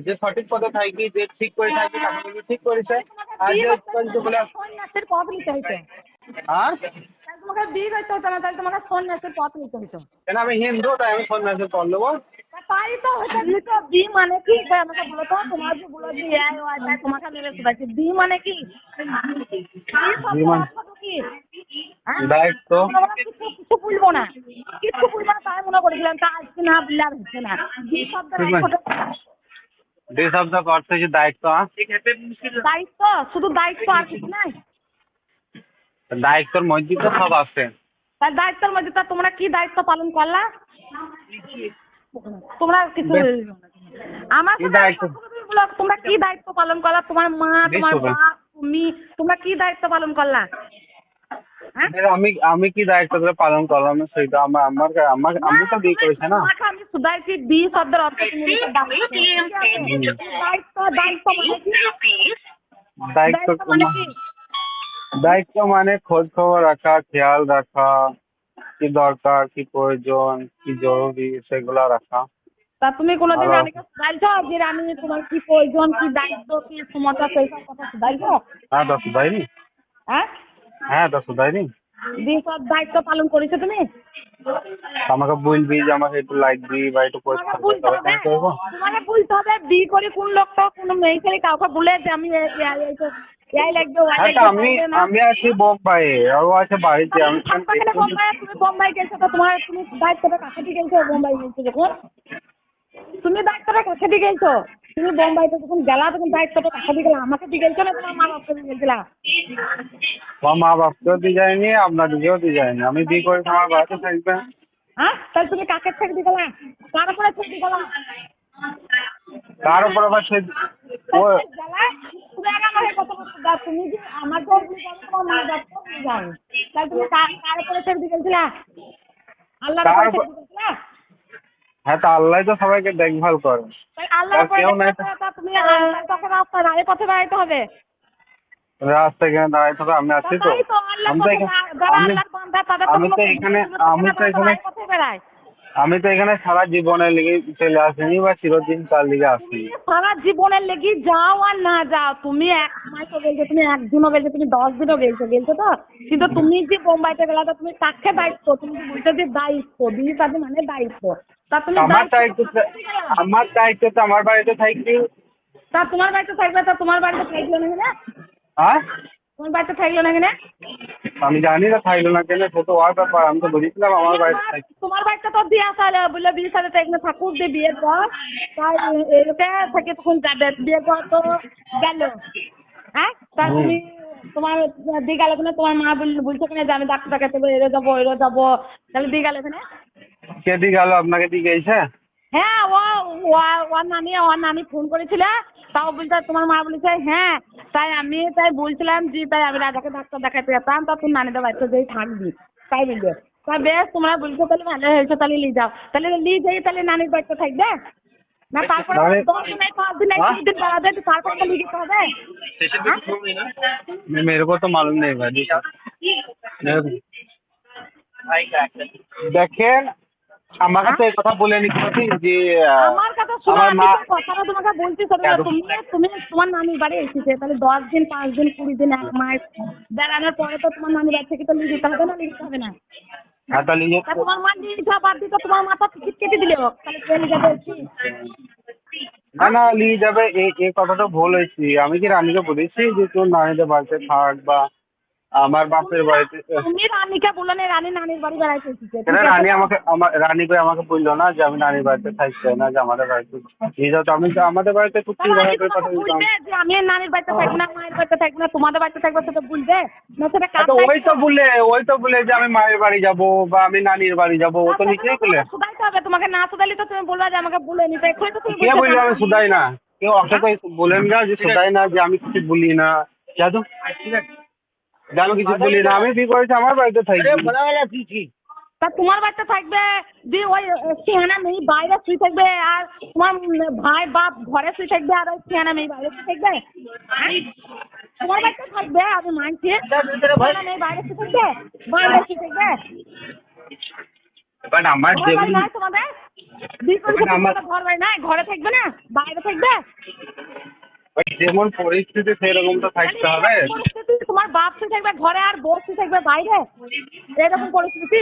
যে সঠিক পথে থাকি, যে ঠিক করে থাকি তাকে বলবি ঠিক করেছে। আর যে উৎপাদিত বলে সন্ন্যাসের পথ নিতে হইতো। আর তাহলে তোমাকে বিয়ে করতে হতো না, তাহলে তোমাকে সন্ন্যাসের পথ নিতে হইতো। কেন আমি হিন্দু তাই আমি সন্ন্যাসের পথ নেবো? তাই তো হচ্ছে বি, তো বি মানে কি ভাই আমাকে বলো তো, তোমার যে বলো যে এই ওই তাই তোমাকে মেরে শুধাচ্ছি, বি মানে কি? বি শব্দের বিমান অর্থ কি? হ্যাঁ, দায়িত্ব। আমরা বলা কিছু কিছু ভুলবো না, কিছু ভুলবো না তাই মনে করেছিলাম, তা আজকে না বললে আর হচ্ছে না। বি শব্দের অর্থটা দুই শব্দ অর্থ হচ্ছে দায়িত্ব। দায়িত্ব, শুধু দায়িত্ব আর কিছু নাই। দায়িত্বর মধ্যে তো সব আছে। তার দায়িত্বের মধ্যে তা তোমরা কি দায়িত্ব পালন করলা? তোমরা কিছু বেশ, আমার কি সাথে দায়িত্ব? বলো, তোমরা কি দায়িত্ব পালন করলা? তোমার মা, বেশ তোমার হবে। বাপ, তুমি, তোমরা কি দায়িত্ব পালন করলা? হ্যাঁ, আমি আমি কি দায়িত্ব করে পালন করলাম না সেটা আমার আমার আমার না, আমি তো বিয়ে তুমি করেছি না। তোমাকে আমি শুধাইছি বি শব্দের অর্থ তুমি বলেছো দায়িত্ব, ঠিক আছে? দায়িত্ব, দায়িত্ব মানে কি? দায়িত্ব দায়িত্ব মানে কি? দায়িত্ব মানে খোঁজ খবর রাখা, খেয়াল রাখা, কি দরকার, কি প্রয়োজন, কি জরুরি সেগুলা রাখা। তা তুমি কোনোদিন ভালো। রানীকে শুধাইছো যে রানী তোমার কি প্রয়োজন, কি দায়িত্ব, কি ক্ষমতা, সেই সব কথা শুধাইছো? হ্যাঁ দশ শুধাইনি। হ্যাঁ, হ্যাঁ দশ শুধাইনি। বি সব দায়িত্ব পালন করেছো তুমি? আমাকে বলবি যে আমাকে একটু লাইক দিই বা একটু তোমাকে পরিষ্কার করতে বলতে হবে, হবে, কেন করবো? তোমাকে বলতে হবে বি করে কোন লোকটা কোন মেয়ে ছেলে কাউকে বলে যে আমি এই লাগবে ওয়াই হ্যাঁ তো লাগবে আমি তাইলে না। আমি আছি বোম্বাইয়ে, ও আছে বাড়িতে। তাহলে আমি তুমি থাকবা কেন বোম্বাই? তুমি বোম্বাই গেছো তো তোমার তুমি দায়িত্বটা কাছে দিয়ে গেছো বোম্বাই গেছো যখন? তুমি দায়িত্বটা কাছে দিয়ে গেছো? তুমি বোম্বাইতে যখন গেলা তখন দায়িত্বটা কাছে দিয়ে গেলা? আমাকে দিয়ে গেছো না তোমার মা বাপকে দিয়ে গেছিলা? আমার মা বাপকেও দিয়ে যায়নি, আপনাদেরকেও দিয়ে যায়নি। আমি বিয়ে করেছি, আমার বাড়িতে থাকবে। হ্যাঁ, তাহলে তুমি কাকে ছেড়ে দিয়ে গেলা? কার উপরে ছেড়ে দিয়ে গেলা? তার উপর আবার সে ও তুমি আগে আমাকে কথা বলতে দাও, তুমি যে আমাকে বলি যাবে তোমার মা বাপকেও নিয়ে যাও, তাহলে তুমি কার উপরে ছেড়ে দিয়ে গেছিলা? আল্লাহর তার উপরে উপর। ছেড়ে দিয়ে গেছিলা? হ্যাঁ তো আল্লাহ তো সবাইকে দেখভাল করে। তাই আল্লাহর তার উপরে কেউ নাই তো। তা তুমি তখন রাস্তায় রায় পথে বেড়াইতে হবে। রাস্তায় এখানে দাঁড়ায় থাকো, আমি তা আছি তো। তাই তো আল্লাহর আমি তো পথে এখানে যারা আমি আল্লাহর বান্দা তাদের তো আমি কোনো তো এখানে বিপদ থাকে আমি না, তো তারা তো এখানে রায় পথে বেড়ায়। আমি তো এখানে সারা জীবনের লেগে চলে আসিনি বা চিরদিন তার লিগে তুমি আসিনি। সারা জীবনের লেগে যাও আর না যাও, তুমি 1 মাসও গেছো, তুমি 1 দিনও গেছো, তুমি 10 দিনও গেছো, গেছো তো, কিন্তু তুমি যে বোম্বাইতে গেলা তা তুমি কাকে দায়িত্ব, তুমি যে বলছো যে দায়িত্ব বিয়ে সাথে মানে দায়িত্ব, তা তুমি আমার দায়িত্ব দায়িত্ব আমার দায়িত্ব তো আমার বাড়িতে থাকবি। তা তোমার বাড়িতে থাকবে, তা তোমার বাড়িতে থাকলো না কেন? হ্যাঁ তোমার বাড়িতে থাকলো না কেন? আমি জানি না থাকলো না কেন, সে তো ওর ব্যাপার। আমি তো বলেছিলাম আমার বাড়িতে তোমার থাকবি। তোমার বাড়িতে তো দিয়ে আসা হলো, বললো বিয়ের সাথে এখানে থাকুক দিয়ে বিয়ের পর, তাই এলোকে থেকে তখন যাবে বিয়ের পর তো গেল। হ্যাঁ, তা হুম। তুমি তোমার দিয়ে গেল কিনা? তোমার মা বলছে কিনা যে আমি ডাক্তার দেখাতে হবে, এরে যাবো এরে যাবো, তাহলে দিয়ে গেল কিনা? কে দিয়ে গেল? আপনাকে দিয়ে গেছে? হ্যাঁ, ওর নানি ফোন করেছিল, তাও বলছে তোমার মা বলেছে হ্যাঁ, তাই আমি তাই বলছিলাম যে তাই আমি রাজাকে ডাক্তার দেখাতে যেতাম, তা তুই নানিদের বাড়িতে যেই থাকবি তাই বলবে। তা বেশ, তোমরা বলছো তাহলে ভালো হয়েছে, তাহলে নিয়ে যাও, তাহলে নিয়ে যাই, তাহলে নানির বাড়িতে থাকবে না? তারপরে নানি 10 দিন এই 5 দিন এই हाँ 3 দিন বেড়াবে, তো তারপরে তো নিয়ে যেতে হবে। হ্যাঁ, मेरे को तो मालूम नहीं भाई। দেখেন আমাকে তো এই কথা বলেনি কোনোদিন যে আমার কথা শোনো, আমার আমি মা। যে কথাটা তোমাকে বলছি সেটা হলো, তুমি তুমি তোমার নানির বাড়ি এসেছে, তাহলে 10 দিন 5 দিন 20 দিন 1 মাস বেড়ানোর পরে তো তোমার নানির বাড়ি থেকে তো নিয়ে যেতে হবে না? নিয়ে যেতে হবে না? হ্যাঁ তাহলে তা তোমার মা নিয়ে যাওয়া বাদ দিত, তোমার মা তো টিকিট কেটে দিল, তাহলে ট্রেনে যাবে কি? না না নিয়ে যাবে, এই কথাটা ভুল হয়েছি। আমি কি রানীকে বলেছি যে তোর নানীদের বাড়িতে থাক বা আমার বাপের বাড়িতে? তুমি রানীকে বলো না, রানী নানির বাড়ি বেড়াইতে এসেছে, কেন ঠিক আছে রানী তো? রানী করে আমাকে বললো না যে আমি নানির বাড়িতে থাকতে না, যে আমাদের বাড়িতে নিয়ে যাও? তো আমি তো আমাদের বাড়িতে খুব তা চিন্তা রানী করে তোমাকে কথা দিতাম। বলবে যে আমি নানির বাড়িতে থাকবো না, মায়ের বাড়িতে থাকবো না, তোমাদের বাড়িতে থাকবো, সেটা বলবে না? সেটা কার আচ্ছা দায়িত্ব? ওই তো বলে যে আমি মায়ের বাড়ি যাব বা আমি নানির বাড়ি যাব, ও তো তারপরে নিজেই বলে। তোমাকে শুধাইতে হবে, তোমাকে না শুধাইলে তো তুমি বলবা যে আমাকে বলে নিতে, এক্ষুনি তো তুমি কে বলছো বললো আমি শুধাই না? কেউ ওকে হ্যাঁ? তো বলেন না যে শুধাই না, যে আমি কিছু বলি না। জানো যে আমি কিছু বলি না, আমি বিয়ে করেছি আমার বাড়িতে থাকি। তা তোমার বাচ্চা থাকবে যে ওই সিয়ানা মেয়ে বাইরে শুয়ে থাকবে, আর তোমার ভাই বাপ ঘরে শুয়ে থাকবে, আর ওই সিয়ানা মেয়ে বাইরে শুয়ে থাকবে? হ্যাঁ, তোমার বাচ্চা থাকবে, আমি মানছি, সিয়ানা মেয়ে বাইরে শুয়ে থাকবে, বাইরে শুয়ে থাকবে। বাট আমার ঘর বাড়ি যেমন নয় তোমাদের? বিয়ে করে মানে আমার ঘর বাড়ি নাই, ঘরে থাকবে না, বাইরে থাকবে? ওই যেমন পরিস্থিতি সেরকম তো থাকতে হবে। পরিস্থিতি তোমার বাপ সে থাকবে ঘরে আর বউ সে থাকবে বাইরে, এরকম পরিস্থিতি?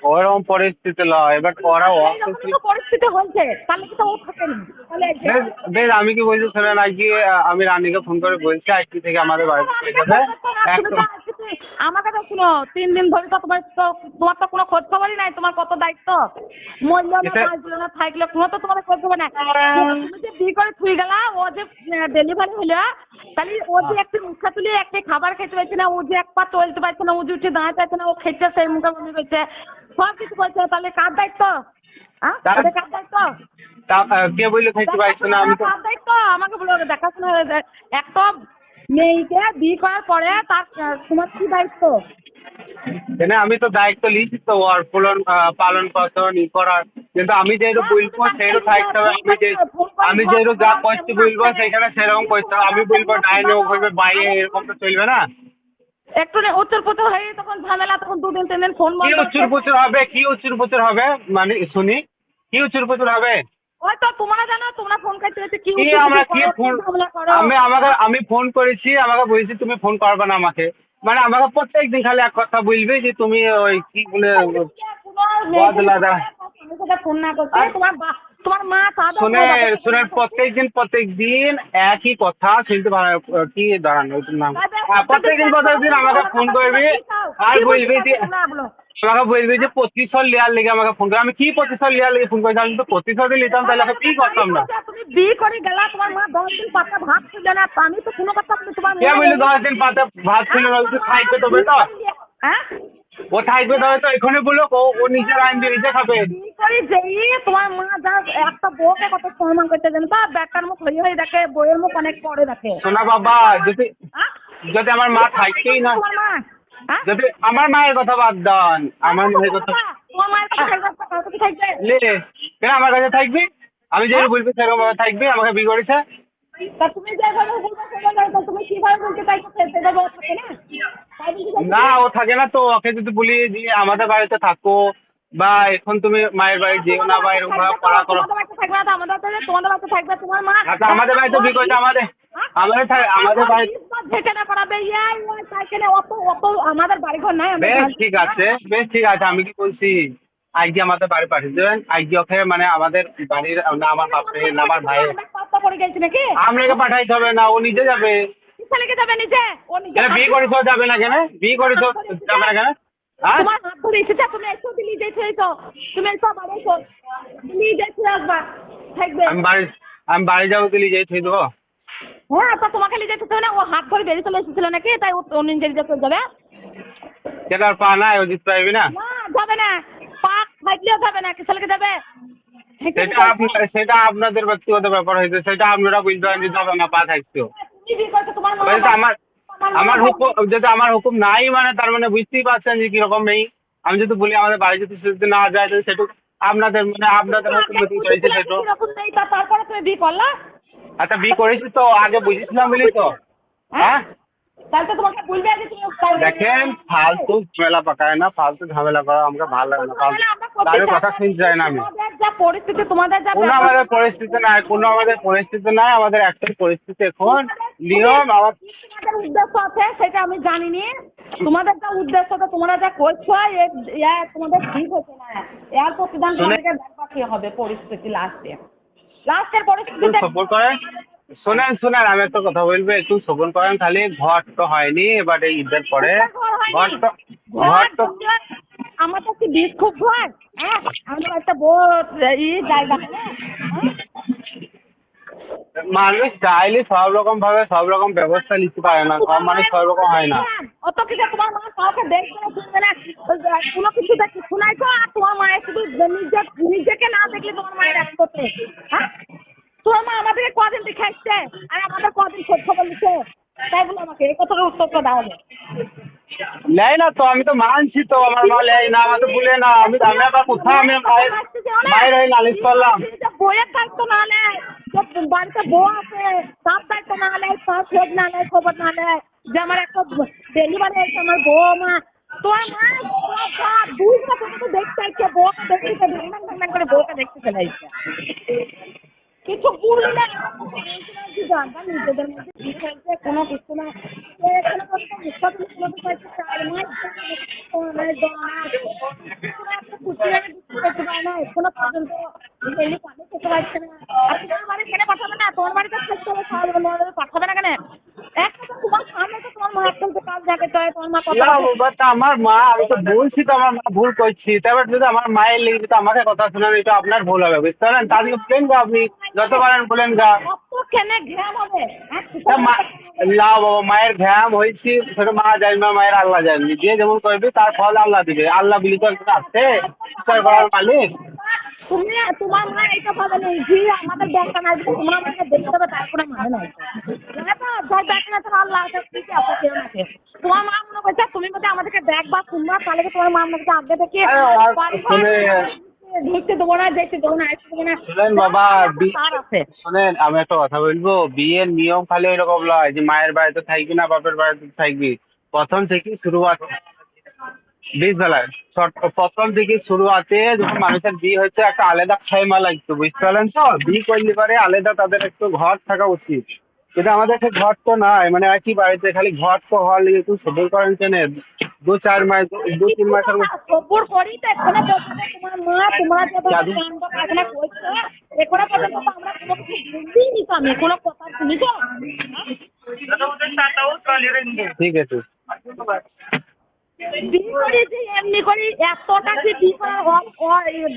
ওরকম পরিস্থিতি লয়, এবার ওরা এইরকম তো পরিস্থিতি হয়েছে, তাহলে কি তো ও থাকেনি? তাহলে এই যে- বেশ বেশ, আমি কি বলছি শোনেন, আজকে আমি রানীকে ফোন করে বলছি আজকে থেকে আমাদের বাড়িতে চলে যাবে। তুমি তো আজকে আমার কথা শুনো, 3 দিন ধরে তো তোমার তো কোনো খোঁজ খবরই নাই, তোমার কত দায়িত্ব, মরলো না এটা- বাঁচলো না থাকলো কোনো তো তোমার খোঁজ খবর নাই। তুমি যে বিয়ে করে থুই গেলা, ও যে ডেলিভারি হলো, তাহলে ও যে একটু মুখা তুলে একটা খাবার খেতে পারছে না, ও যে এক পা চলতে পারছে না, ও যে উঠে দাঁড়াতে পারছে না, ও খেতে সেই মুখে বমি করছে, সব কিছু করছে, তাহলে কার দায়িত্ব? হ্যাঁ, ওদের কার দায়িত্ব? কে বললে খাইতে পারছো না? আমি তো আমাকে বলো দেখাশোনা। একটা মেয়েকে বিয়ে করার পরে তার তোমার কি দায়িত্ব? আমি তো দায়িত্ব নিয়েছি তো ওর পালন পালন করার, কিন্তু আমি যেহেতু বলবো সেরকম থাকতে হবে। আমি যেহেতু যা করতে বলবো সেখানে সেরকম করতে হবে। আমি বলবো ডাইনে ও বলবে বাইরে, এরকম তো চলবে না। একটু উত্তর পুত্তর হয়ে তখন ঝামেলা, তখন 2 দিন 3 দিন ফোন কি বন্ধ। উচ্চুর পুচুর হবে? কি উচ্চুর পুচুর হবে? মানে শুনি, কি উচ্চুর পুচুর হবে? ওই তো তোমরা জানো, তোমরা ফোন করতে কি কি আমরা কি ফোন, ঝামেলা করো। আমি ফোন করেছি, আমাকে বলেছি তুমি ফোন করবে না আমাকে, মানে আমাকে প্রত্যেকদিন খালি এক কথা বলবে যে তুমি ওই কি বলে বদলা দা। ফোন না করতে তোমার মা শোনেন প্রত্যেকদিন একই কথা শুনতে ভালো, কি দাঁড়ান ওইটার নাম, প্রত্যেকদিন আমাকে ফোন করবি আর বলবি যে, আমাকে বলবি যে প্রতিশোধ লেয়ার লেগে আমাকে ফোন করে। আমি কি প্রতিশোধ লেয়ার লেগে ফোন করেছি? আমি তো প্রতিশোধই নিতাম, তাহলে আমি কি করতাম না? তুমি বিয়ে করে গেলা, তোমার মা 10 দিন পাতা ভাত ছিল না, আমি তো কোনো কথা বলি তোমার কে বললি 10 দিন পাতে ভাত ছিল না? তুই থাকবে তবে তো, হ্যাঁ ও থাকবে তবে তো এখানে বলো, ও নিজের আইন দিয়ে নিজে খাবে। বিয়ে করে যেই তোমার মা যা একটা বউকে কত সম্মান করতে জানো তো, বেটার মুখ হয়ে দেখে, বইয়ের মুখ অনেক পরে দেখে। শোনা বাবা, যদি হ্যাঁ? যদি আমার মা থাকতেই না, তোমার মা, হ্যাঁ? যদি আমার মায়ের কথা বাদ দেন, আমার মায়ের কথা তোমার মায়ের কাছে থাকবে, কার কাছে থাকবে? লে, কেন আমার কাছে থাকবি? আমি যেটা বলবি সেরকম ভাবে থাকবি। আমাকে বিয়ে করেছে, তা তুমি যেভাবে বলবে সেভাবে, তুমি কিভাবে বলতে চাইছো সেভাবে ও থাকে না? তাই বলতে চাইছো? না ও থাকে না তো, ওকে যদি বলি যে আমাদের বাড়িতে থাকো বা এখন তুমি মায়ের বাড়ি যেও না বা এরকম ভাবে পড়া করো। তোমাদের বাড়িতে থাকবে না তো আমাদের বাড়িতে, তোমাদের বাড়িতে থাকবে তোমার মা। আচ্ছা আমাদের বাড়িতে বিয়ে করেছে, আমাদের বাড়ি। যেখানে পড়াবে সাইকেলে অত অত আমাদের বাড়ি ঘর নাই। বেশ ঠিক আছে, বেশ ঠিক আছে, আমি কি বলছি আজকে আমাদের বাড়ি পাঠিয়ে দেবেন। আজকে ওকে মানে আমাদের বাড়ির না আমার বাপের না আমার ভাইয়ের কষ্ট করে গেছি নাকি? আপনাকে পাঠাইতে হবে না, ও নিজে যাবে। ছেলেকে যাবে নিজে, ও নিজে কেন বিয়ে করেছ যাবে না কেন? বিয়ে করেছ যাবে না কেন? হ্যাঁ তোমার হাত ধরে এসেছে, তুমি এসো দিল্লি যেতে এসো, তুমি এসো বাড়ি এসো, দিল্লি যেতে আসবা থাকবে। আমি বাড়ি যাবো, তুই যেই থই দেবো। হ্যাঁ তো তোমাকে নিয়ে যেতে হবে না, ও হাত ধরে বেরিয়ে চলে এসেছিল নাকি, তাই ও নিজে নিজে চলে যাবে? সেটা আর পা নাই, ও জিততে পারবি না। না যাবে না, পাক থাকলেও যাবে না, কি ছেলেকে যাবে? সেটা আপনাদের ব্যক্তিগত ব্যাপার হয়েছে, সেটা আপনারা বুঝতে পারেন যে যাবে না, পা থাকতেও। তুমি বিয়ে করছো, তোমার মা বলছে আমার হুকুম, যদি আমার হুকুম নাই মানে তার মানে বুঝতেই পারছেন যে কিরকম নেই। আমি যদি বলি আমাদের বাড়ি যদি না যায় তাহলে সেটু আপনাদের মানে আপনাদের হুকুম হয়েছে সেটু। তারপরে তুমি বিয়ে করলা? আচ্ছা বিয়ে করেছি তো, আগে বুঝেছিলাম বলি তো। হ্যাঁ তাহলে তো তোমাকে বলবে যে তুমি দেখেন, ফালতু ঝামেলা পাকায় না, ফালতু ঝামেলা করা আমাকে ভালো লাগে না। তাদের কথা শুনতে চাই না আমি। তোমাদের যা পরিস্থিতি, তোমাদের যা কোনো আমাদের পরিস্থিতি নাই, কোনো আমাদের পরিস্থিতি নাই। আমাদের একটাই পরিস্থিতি এখন, নিয়ম আমার। তোমাদের উদ্দেশ্য আছে সেটা আমি জানিনি, তোমাদের যা উদ্দেশ্য তো তোমরা যা করছো তোমাদের ঠিক হচ্ছে না, এর প্রতিদান তোমাদেরকে দেখবা কি হবে পরিস্থিতি লাস্টের পরিস্থিতিতে। সবর করেন, শোনেন আমি একটা কথা বলবো, একটু সবর করেন খালি। ঘর তো হয়নি, এবার এই ঈদের পরে ঘর তো আমার তো কি বীজ খুব ঘর, হ্যাঁ আমার একটা বড় জায়গা না, মানুষ চাইলে সব রকম ভাবে সব রকম ব্যবস্থা নিতে পারে না, সব মানুষ সব রকম হয় না। অত কিছু তোমার মা কাউকে দেখবে না, শুনবে না, কোনো কিছু কিছু নাই তো। আর তোমার মায়ের শুধু নিজেকে না দেখলে তোমার মায়ের এক করতে, হ্যাঁ তোমার মা আমাদেরকে কদিন দেখে আসছে আর আমাদের কদিন খোঁজ খবর নিচ্ছে, তাই বলে আমাকে এই কথাটা উত্তরটা দাও। নেয় না তো, আমি তো মানছি তো আমার মা নেয় না, আমার তো ভুলে না। আমি আবার কোথাও আমি মায়ের হয়ে নালিশ করলাম। বইয়ের দায়িত্ব না নেয়, বাড়িতে বউ আছে তার দায়িত্ব না নেয়, তার খোঁজ না নেয়, খবর না নেয় যে আমার একটা ডেলিভারি হয়েছে, আমার বউ মা তোমার মা দুইটা তোমাকে দেখতে চাইছে, বউকে দেখতে ঢাং করে বউকে দেখতে চলে আসছে। কিছু বললি না, কি জানতাম নিজেদের মধ্যে কি হয়েছে, কোনো কিছু না। এখানে কত মিথ্যা তুমি শোনাতে চাইছে, 4 মাস একটা খুশি আমি বিক্রি করতে পারে না, এখনো পর্যন্ত ডেলি পানি খেতে পারছে না। আর তোমার বাড়ি কেন পাঠাবে না? তোমার বাড়িতে থাকতে হবে, খাওয়া দাওয়া পাঠাবে না কেন? একটা তো তোমার সামনে তো তোমার মা চলতে কাজ দেখে চায়, তোমার মা কথা বাট আমার মা, আমি তো বলছি তো আমার মা ভুল করছি, তারপর যদি আমার মায়ের লেগে তো আমাকে কথা শোনান, এটা আপনার ভুল হবে, বুঝতে পারলেন? তাদেরকে বলেন গা, আপনি যত পারেন বলেন গা। কত কেনে ঘ্যাম হবে। তা না বাবা, মায়ের ঘ্যাম হয়েছি সেটা মা জানবে, মায়ের আল্লাহ জানবে, যে যেমন করবে তার ফল আল্লাহ দিবে। আল্লাহ বলি তো একজন আছে বিচার করার মালিক। তুমি তোমার মা এটা ভাবে নেই যে আমাদের ব্যাংকটা না দিলে তোমার আমাকে দেখতে হবে, তার কোনো মানে নাই। জানো তো, যার ব্যাংক না তার আল্লাহ আছে, ঠিক আছে, কেউ না কেউ। তোমার মা মনে করছে তুমি যদি আমাদেরকে দেখবা শুনবা, তাহলে কি তোমার মা আমাদেরকে আগে থেকে ঢুকতে দেবো না, দেখতে দেবো না, আসতে দেবো না? শুনেন বাবা, তার আছে। শোনেন আমি একটা কথা বলবো, বিয়ের নিয়ম খালি এরকম নয় যে মায়ের বাড়িতে থাকবি না বাপের বাড়িতে থাকবি। প্রথম থেকে শুরুয়াত বিশবেলায় প্রথম থেকে শুরুয়াতে যখন মানুষের বিয়ে হচ্ছে একটা আলাদা খাইমা লাগতো, বুঝতে পারলেন তো? বিয়ে করলে পারে আলাদা তাদের একটু ঘর থাকা উচিত, কিন্তু আমাদের সে ঘর তো নাই। মানে একই বাড়িতে খালি ঘর তো হওয়ার লিগে একটু সবুর করেন কেন? 2-4 মাস 2-3 মাসের মধ্যে সবুর করি তো এখনো পর্যন্ত তোমার মা তোমরা যে কাণ্ড কারখানা করছো, এখনো পর্যন্ত তো আমরা কোনো কিছু বুঝতেই নিতাম, কোনো কথা শুনিছ? ঠিক আছে। বিয়ে করি যে এমনি করি, এতটা কি বিয়ে করার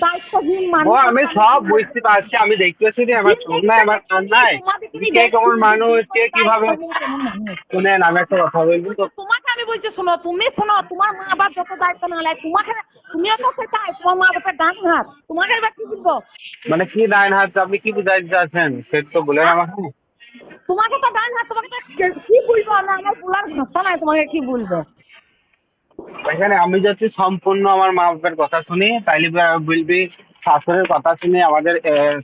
দায়িত্বহীন ও মানুষ? আমি সব বুঝতে পারছি, আমি দেখতেছি যে আমার চোখ নাই, আমার কান নাই, কে কেমন মানুষ, কে কিভাবে। শুনেন আমি একটা কথা বলবো তো, তোমাকে আমি বলছি শোনো, তুমি শোনো, তোমার মা বাবার যত দায়িত্ব না নেয় তোমাকে, তুমিও তো সেটাই, তোমার মা বাবার ডান হাত, তোমাকে এবার কি বলবো? মানে কি ডাইন হাত, আপনি কি বুঝাইতে চাচ্ছেন সেটা তো বলেন আমাকে। তোমাকে তো ডান হাত, তোমাকে তো কি বলবো, আমার বলার ভাষা নাই তোমাকে কি বলবো। এখানে আমি যদি সম্পূর্ণ আমার মা বাবার কথা শুনি, তাইলে বলবি শাশুড়ির কথা শুনি আমাদের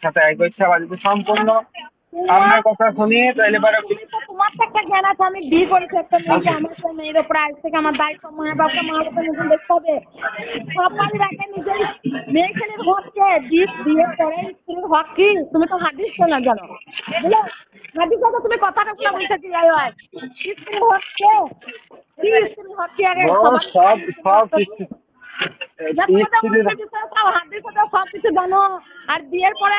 সাথে এক হচ্ছে। আবার যদি সম্পূর্ণ আপনার কথা শুনি তাইলে পরে তোমার তো একটা জ্ঞান আছে, আমি বিয়ে করেছি একটা মেয়েকে, আমার সেই মেয়ের ওপর আজ থেকে আমার দায়িত্ব, মা বাবাকে নতুন দেখতে হবে। সবাই রাখে নিজের মেয়ে ছেলের হককে, বিয়ে করে স্ত্রীর হক কি? তুমি তো হাদিস তো না জানো, বুঝলো? হাদিস তো তুমি কথাটা শুনে বলছো কি স্ত্রীর হককে কি, স্ত্রীর হক কি আগে সব সব কিছু সব কিছু জানো। আর বিয়ের পরে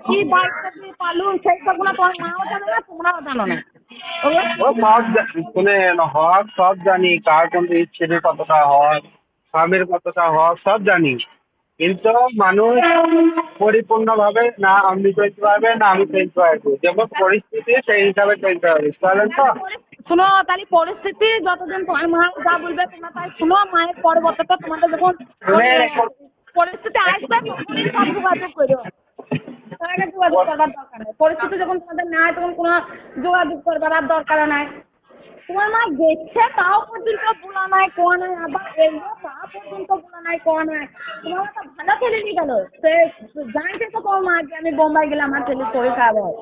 কি দায়িত্ব কি পালন, সেই সবগুলো তোমার মাও জানে না, তোমরাও জানো না। ও সব শুনেন, হক সব জানি, কার কোন স্ত্রীর কতটা হক, স্বামীর কতটা হক সব জানি, কিন্তু মানুষ পরিপূর্ণভাবে না আপনি চলতে পারবে না আমি চলতে পারবো, যেমন পরিস্থিতি সেই হিসাবে চলতে হবে, বুঝতে পারলেন তো? শোনো, তাহলে পরিস্থিতি যতদিন তোমার মা যা বলবে তোমরা তাই শোনো, মায়ের পরিবর্তে তোমাদের যখন পরিস্থিতি আসবে তখনই সব যোগাযোগ করো, তার আগে যোগাযোগ করবার দরকার নেই। পরিস্থিতি যখন তোমাদের নাই তখন কোনো যোগাযোগ করবার আর দরকার নাই। তোমার মা দেখছে তাও পর্যন্ত বলা নাই কোয়া নাই, আবার এলো তা পর্যন্ত বলা নাই কোয়া নাই। তোমার একটা ভালো ছেলে নিয়ে গেল, সে জানছে তো তোমার মা যে আমি বোম্বাই গেলাম, আমার ছেলের শরীর খারাপ হয়।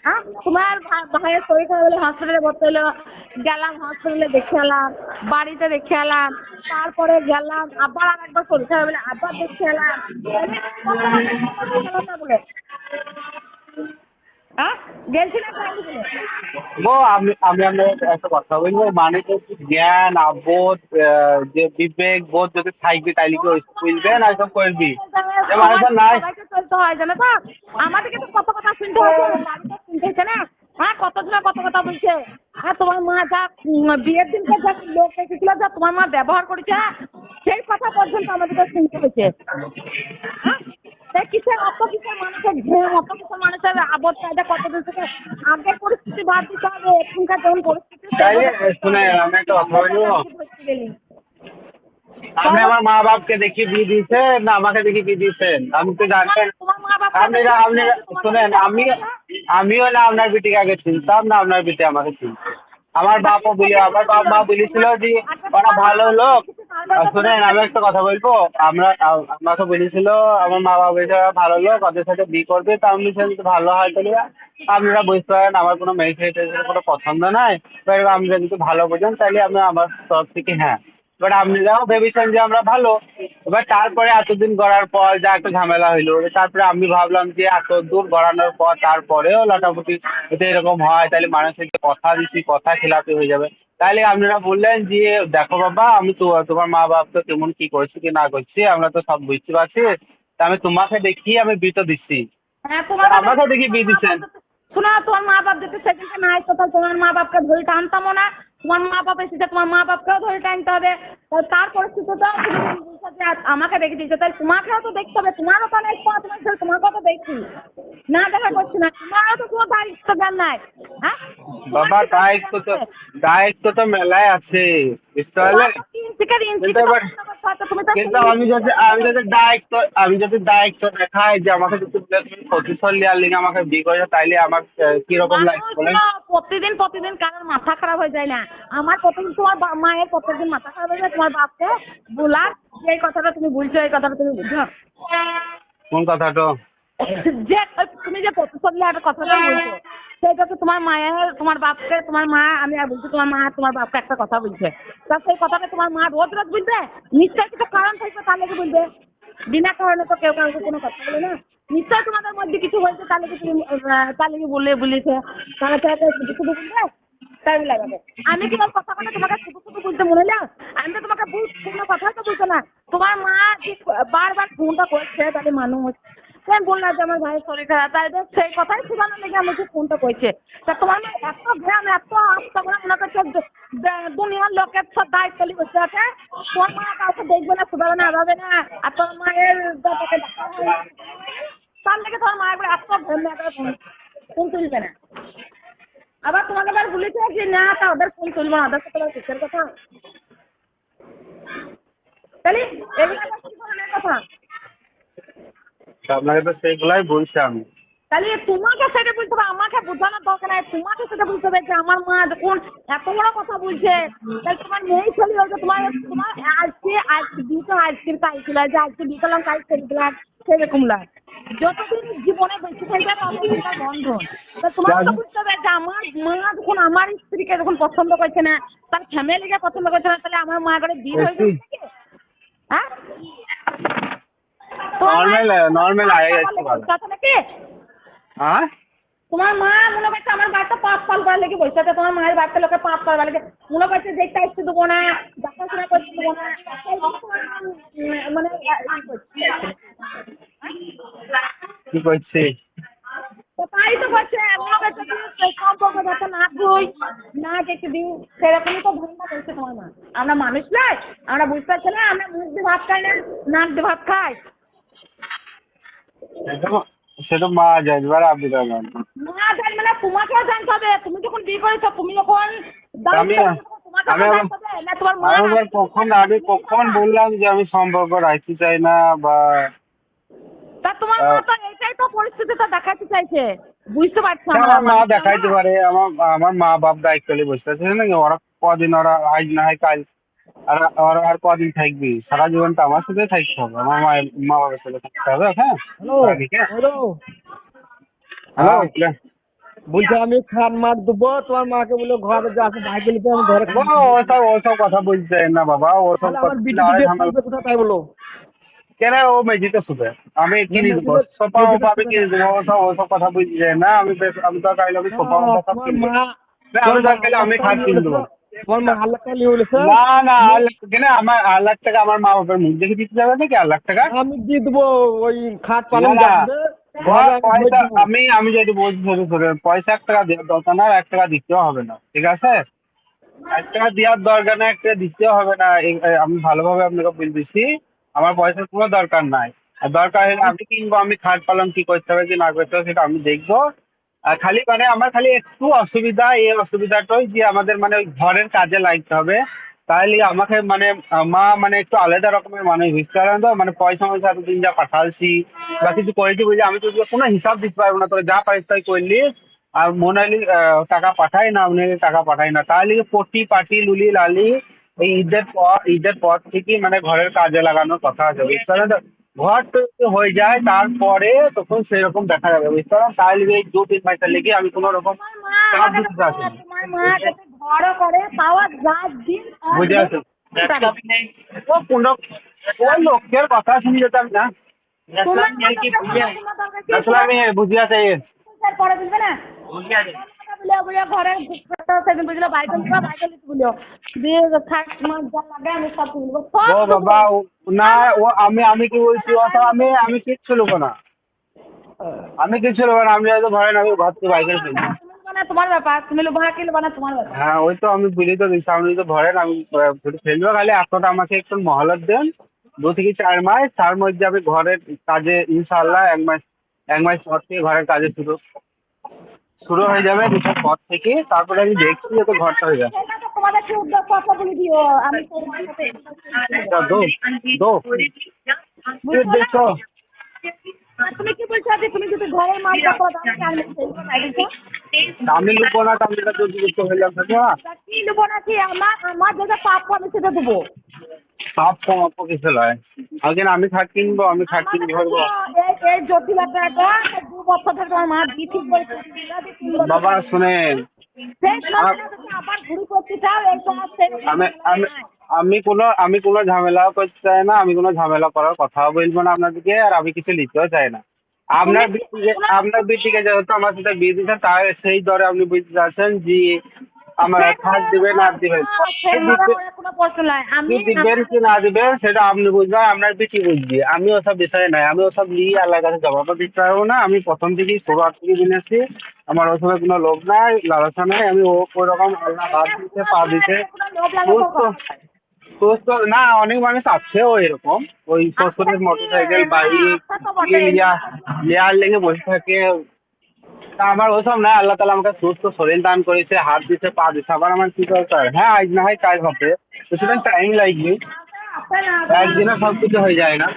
হ্যাঁ, তোমার ভাইয়ের শরীর খারাপ হলে হসপিটালে ভর্তি হলো, গেলাম হসপিটালে দেখে এলাম, বাড়িতে দেখে এলাম, তারপরে গেলাম আবার আর একবার শরীর খারাপ হলে আবার দেখে এলাম, না বলে হ্যাঁ গেছিলাম ও আমি আমি আপনার একটা কথা বলবো, মানে তো জ্ঞান আবোধ যে বিবেক বোধ যদি থাকবি তাইলে কি বুঝবে না এসব করবি, মানুষের নাই। চলতে হয় জানো তো, আমাদেরকে তো কত কথা শুনতে হয়েছে, বাড়িতে শুনতে হয়েছে না। হ্যাঁ, কতজনে কত কথা বলছে। হ্যাঁ, তোমার মা যা বিয়ের দিনকে যা লোক এসেছিল, যা তোমার মা ব্যবহার করেছে, সেই কথা পর্যন্ত আমাদেরকে শুনতে হয়েছে। হ্যাঁ, কিসের অত কিসের মানুষের ঘুম, অত কিসের মানুষের আবদ কায়দা, কতদিন থেকে আগের পরিস্থিতি বাদ দিতে হবে, এখনকার যেমন পরিস্থিতি। শুনে আমি একটা কথা বলবো, আপনি আমার মা বাপকে দেখি বিয়ে দিয়েছেন না আমাকে দেখি বিয়ে দিয়েছেন? আপনি তো জানেন, আপনি আপনি শুনেন, আমিও না আপনার বিটিকে আগে চিনতাম না আপনার বিটি আমাকে চিনত। আমার বাবা বলি, আমার বাপ মা বলেছিল যে ওরা ভালো লোক, শোনেন, আমি একটা কথা বলবো। আমাকে বলেছিল আমার মা বাবা বলেছে ভালো লোক, ওদের সাথে বিয়ে করবে। তা আমি বলছিলাম যদি ভালো হয় তাহলে আপনারা বুঝতে পারেন আমার কোনো মেয়ে ছেলে কোনো পছন্দ নাই। এবার আপনারা যদি ভালো বোঝেন তাহলে আমি আমার তরফ থেকে হ্যাঁ। এবার আপনারাও ভেবেছেন যে আমরা ভালো। এবার তারপরে এতদিন গড়ার পর যা একটা ঝামেলা হইলো, তারপরে আমি ভাবলাম যে এত দূর গড়ানোর পর তারপরেও লাটাপুটি যদি এরকম হয় তাহলে মানুষের যে কথা দিচ্ছি কথা খেলাপি হয়ে যাবে। তাহলে আপনারা বললেন যে দেখো বাবা, আমি তো তোমার মা বাপ তো কেমন কি করছি কি না করছি আমরা তো সব বুঝতে পারছি। তা আমি তোমাকে দেখি আমি বিয়ে তো দিচ্ছি। হ্যাঁ, তোমার আমাকে দেখি বিয়ে দিচ্ছেন। শোনো, তোমার মা বাপ যদি সেদিনকে না আসতো তাহলে তোমার মা বাপকে ধরে টানতামও না। তোমার মা বাপ এসেছে, তোমার মা বাপকেও ধরে টানতে হবে। তার পরিস্থিতিটা তুমি বলছো যে আমাকে দেখে দিয়েছো, তাই তোমাকেও তো দেখতে হবে। তোমারও তো নেই, তোমার ছেলে তোমাকেও তো দেখছি না, দেখা করছি না। তোমারও তো কোনো দায়িত্ব জ্ঞান নাই। হ্যাঁ বাবা দায়িত্ব তো মেলায় আছে, বুঝতে পারলে। কিন্তু এবার কিন্তু আমি যদি দায়িত্ব দেখাই যে আমাকে যদি তুমি প্রতিশোধ নেওয়ার লিগে আমাকে বিয়ে করেছো তাইলে আমার কিরকম লাগবে বলেন। প্রতিদিন প্রতিদিন কারোর মাথা খারাপ হয়ে যায় না? আমার প্রতিদিন তোমার মায়ের প্রত্যেকদিন মাথা খারাপ হয়ে যায় তোমার বাপকে বলার যে এই কথাটা তুমি বলছো, এই কথাটা তুমি বুঝো কোন কথাটা? যে তুমি যে প্রতিশোধ নেওয়ার কথাটা বলছো, সেটা তো তোমার মায়ের তোমার বাপকে তোমার মা, আমি আর বলছি তোমার মা তোমার বাপকে একটা কথা বলছে, তা সেই কথাটা তোমার মা রোজ রোজ বলবে? নিশ্চয়ই কিছু কারণ থাকবে তার লেগে বলবে। বিনা কারণে তো কেউ কাউকে কোনো কথা বলে না। নিশ্চয়ই তোমাদের মধ্যে কিছু হয়েছে তার লেগে তুমি তার লেগে বলেছে, তাহলে শুধু শুধু বলবে টাইম লাগাবে। আমি কি ওর কথা তোমাকে শুধু শুধু বলতে মনে না? আমি তো তোমাকে কোনো কথাই তো বলছো না। তোমার মা যে বারবার ফোনটা করছে তাহলে মানুষ আমি বললাম যে আমার ভাইয়ের শরীর খারাপ, তাই তো সেই কথাই শোনানোর লেগে আমাকে ফোনটা করছে। তা তোমার মা এত গ্রাম এত আস্তা করে মনে করছে দুনিয়ার লোকের সব দায়িত্ব নিয়ে বসে আছে। তোমার মা কাউকে দেখবে না, শুধাবে না, আগাবে না। আর তোমার মায়ের তাকে দেখা হয় তার লেগে তোমার মায়ের এত ঘেমে ফোন তুলবে না। আবার তোমাকে আবার বলেছে যে না তা ওদের ফোন তুলবো না, ওদের সাথে কিসের কথা? তাহলে এগুলো আবার কি ধরনের কথা? আপনাকে তো সেইগুলাই বলছি আমি। তাহলে তোমাকে সেটা বলতে হবে, আমাকে বোঝানোর দরকার নাই। তোমাকে সেটা বলতে হবে যে আমার মা যখন এত বড় কথা বলছে, তাহলে তোমার মেয়ে ছেলে হয়েছে, তোমার তোমার আজকে বিয়ে আজকের কাজ ছিল যে আজকে বিয়ে করলাম কাজ করে দিলাম সেরকম লাগ। যতদিন জীবনে বেঁচে থাকবে ততদিন তার বন্ধন। তা তোমাকে তো বুঝতে হবে যে আমার মা যখন আমার স্ত্রীকে যখন পছন্দ করছে না, তার ফ্যামিলিকে পছন্দ করছে না, তাহলে আমার মা করে বিয়ে হয়ে যাবে হ্যাঁ? নর্মাল আগে যাচ্ছে ভালো। নাকি হ্যাঁ তোমার মা মনে করছে আমার বাচ্চা পাপ পাল করার লেগে বসে আছে, তোমার মায়ের বাচ্চা লোকে পাপ করবার লেগে মনে করছে যে টাইপতে দেবো না, দেখাশোনা করতে দেবো না, মানে কি করছি? তাই তো করছে। মনে করছে যে সম্পর্ক যাতে না ধুই না দেখে দিই, সেরকমই তো ধান্দা করছে তোমার মা। আমরা মানুষ নয়? আমরা বুঝতে পারছি না? আমরা মুখ দিয়ে ভাত খাই না, নাক দিয়ে ভাত খাই। সেটা মা যায় এবার আপনি জানেন। মা জানবে না, তোমাকেও জানতে হবে। তুমি যখন বিয়ে করেছো তুমি যখন আমি আমি কখন বললাম যে আমি সম্পর্ক রাখতে চাই না বা তা তোমার মা তো এইটাই তো পরিস্থিতিটা দেখাতে চাইছে, বুঝতে পারছো? আমার মা দেখাইতে পারে। আমার মা বাপ দায়িত্ব নিয়ে বসে আছে নাকি? ওরা কদিন ওরা আজ না হয় কাল আর ওরা আর কদিন থাকবি? সারা জীবন তো আমার সাথে থাকতে হবে, আমার মা বাবার সাথে থাকতে হবে। হ্যাঁ হ্যালো বলছি আমি খাট মার দেবো, তোমার মাকে বলে ঘরে যা আছে ভাই গেলে আমি ঘরে ওসব কথা বলতে না বাবা। ওসব আমার বিটি কোথায় তাই বলো। কেন ও মেঝিতে শুবে, আমি কিনে দেবো সোফা ওফা আমি কিনে দেবো। ওসব কথা বুঝছে না। আমি তো কাইলে আমি সোফা ওফা সব কিনবো। আমি তো কাইলে আমি খাট কিনে দেবো। তোমার মা 1,00,000 টাকা নিয়ে বলেছে। না কেন আমার 1,00,000 টাকা আমার মা বাবার মুখ দেখে দিতে যাবে নাকি? 1,00,000 টাকা আমি দিয়ে দেবো ওই খাট পালন পয়সা আমি যদি বলছি পয়সা 1 টাকা দেওয়ার দরকার না, 1 টাকা দিতেও হবে না, ঠিক আছে? 1 টাকা দেওয়ার দরকার না, 1 টাকা দিতেও হবে না। আমি ভালোভাবে আপনাকে বলে দিচ্ছি আমার পয়সার কোনো দরকার নাই। আর দরকার হলে আমি কিনবো, আমি খাট পালন কি করতে হবে কি না করতে হবে সেটা আমি দেখবো। আর খালি মানে আমার খালি একটু অসুবিধা, এই অসুবিধাটাই যে আমাদের মানে ওই ঘরের কাজে লাগতে হবে। তাহলে আমাকে মানে মা মানে একটু আলাদা রকমের মানুষ, বুঝতে পারেন তো? মানে পয়সা এতদিন যা পাঠালছি বা কিছু করেছি বুঝলি, আমি তো কোনো হিসাব দিতে পারবো না। তোরা যা পারিস তাই করলি। আর মনে হলি টাকা পাঠাই না, আপনি টাকা পাঠাই না, তাহলে পটি পাটি লুলি লালি এই ঈদের পর থেকেই মানে ঘরের কাজে লাগানোর কথা আছে, বুঝতে পারলেন তো? ঘর তৈরি হয়ে যায় তারপরে তখন সেরকম দেখা যাবে, বুঝতে পারলেন? তাহলে এই 2-3 মাসের লেগে আমি কোনো রকম চাপ দিতে চাচ্ছি না। তোমার মা যাতে ঘরও করে তাও রাত দিন বুঝে আছো? ও কোনো ওই লোকের কথা শুনে যেতাম না, আসলে আমি বুঝে আছি। পরে বুঝবে না ঘরে সেদিন বুঝলো বাইকেল দিবা বাইকেল দিতে বলিও দিয়ে থাক তোমার যা লাগে আমি সব তুলবো ও বাবা না, ও আমি কি বলছি, ও তো আমি কিচ্ছু নেবো না, আমি কিচ্ছু নেবো না। আমি হয়তো ঘরে নামি ঘর থেকে বাইকের কিনবো। তোমার ব্যাপার তুমি লোভা কিনবো না তোমার ব্যাপার। হ্যাঁ ওই তো আমি বুঝি তো দিচ্ছি, আপনি তো ধরেন আমি শুধু ফেলবো, খালি আপনারা আমাকে একটু মহলত দেন 2 থেকে 4 মাস, তার মধ্যে আমি ঘরের কাজে ইনশাআল্লাহ 1 মাস পর থেকে ঘরের কাজে শুরু হয়ে যাবে। দুটোর পর থেকে তারপরে আমি দেখছি যাতে ঘরটা হয়ে যায়। তোমাদের কি উদ্যোগ কথা বলে দিও আমি তোমার সাথে দো দো বুঝতে দেখছো, তুমি কি বলছো যে তুমি যদি ঘরের মাল করো তাহলে আমি লুকবো না, আমি এটা যদি করতে হয়ে যাবে না, কি নেবো নাকি আমার যেটা প্রাপ্য আমি সেটা দেবো। সব কমাবো কিছু নয়। আগে আমি খাট কিনবো, আমি খাট কিনে ধরবো। এই জটিলতা 2 বছর ধরে তোমার মা দি ঠিক করে বাবা শুনেন, আবার ঘুরি করতে চাও এই তোমার আমি আমি আমি কোনো ঝামেলাও করতে চাই না, আমি কোনো ঝামেলা করার কথাও বলবো না আপনাদেরকে, আর আমি কিছু লিখতেও চাই না। আপনার বিটিকে যেহেতু আমার সাথে বিয়ে দিচ্ছেন, তাই সেই দরে আপনি বুঝতে চাচ্ছেন যে আমার খাট দিবেন না দিবেন, কোনো প্রশ্ন নাই কি দিবেন কি না দিবেন সেটা আপনি বুঝবেন, আপনার বিটি বুঝবি। আমি ওসব বিষয়ে নাই, আমি ওসব নিয়ে আল্লাহর কাছে জবাবও দিতে পারবো না। আমি প্রথম থেকেই শুরুয়াত থেকে জেনেছি আমার ওসবের কোনো লোভ নাই, লালসা নাই। আমি ওই রকম আল্লাহ হাত দিতে পা দিতে সুস্থ সুস্থ না, অনেক মানুষ আছেও এরকম, ওই শ্বশুরের মোটরসাইকেল বাইক লেয়ার লেগে বসে থাকে। তা আমার ওসব নাই, আল্লাহ তালা আমাকে সুস্থ শরীর দান করেছে, হাত দিতে পা দিতে, আবার আমার কি দরকার? হ্যাঁ আজ না হয় কাজ হবে, কিছুদিন টাইম লাগবে, একদিনে সব কিছু হয়ে যায় না,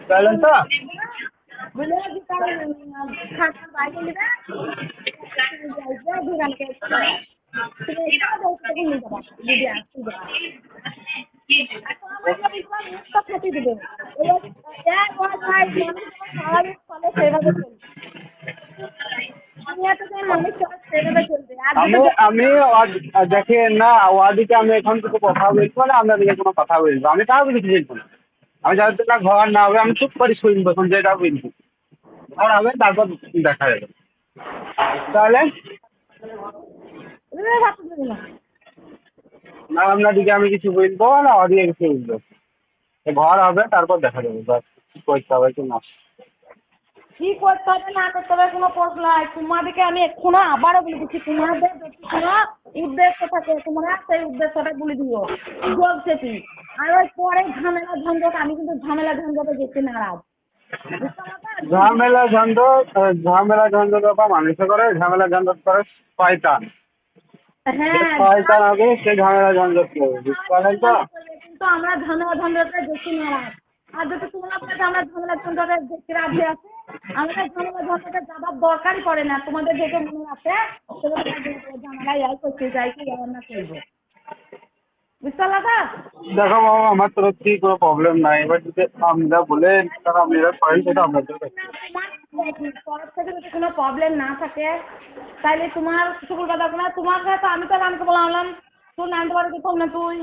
বুঝলেন তো? আমি দেখেন না, ওয়াদিকে আমি এখন কিছু কথা বলবো না, আপনাদেরকে কোনো কথা বলবো, আমি কাউকে কিছু বলবো না। আমি যাদের না ঘর না হবে আমি চুপ করে শুনবো, এখন যেটা বলবো ঘর হবে তারপর দেখা যাবে। তাহলে না আপনাদিকে আমি কিছু বলবো না, ওদিকে কিছু বলবো, ঘর হবে তারপর দেখা যাবে, বাস কি করতে হবে কি না। কি করতে হবে না করতে হবে কোনো প্রশ্ন নাই। তোমাদেরকে আমি এখনো আবারও বলে দিচ্ছি, তোমাদের যদি কোনো উদ্দেশ্য থাকে তোমরা সেই উদ্দেশ্যটা বলে দিও যোগ সেটি। আর ওই পরে ঝামেলা ঝঞ্ঝট, আমি কিন্তু ঝামেলা ঝঞ্ঝটে যেতে নারাজ। ঝামেলা ঝঞ্ঝট বাবা মানুষে করে, ঝামেলা ঝঞ্ঝট করে শয়তান। হ্যাঁ শয়তান হবে সে ঝামেলা ঝঞ্ঝট করবে, বুঝতে পারলেন তো? কিন্তু আমরা ঝামেলা ঝঞ্ঝটে যেতে নারাজ। আর যদি তোমরা বলে আমরা ঝামেলা ঝঞ্ঝটে যেতে রাজি আছে, আমাদের ঝামেলা ঝঞ্ঝটে যাবার দরকারই পড়ে না। তোমাদের যেটা মনে আছে ঝামেলা যাই করতে যাই কি না করবো, বুঝতে পারলা? দেখো বাবা আমার তরফ থেকে কোনো প্রবলেম নাই, এবার যদি আপনারা বলেন তারা আপনারা করেন সেটা আপনাদের ব্যাপার। তোমার তরফ থেকে যদি কোনো প্রবলেম না থাকে তাহলে তোমার শুকুর কথা না, তোমার তো আমি তো রামকে বললাম তোর নামতে পারে কি না তুই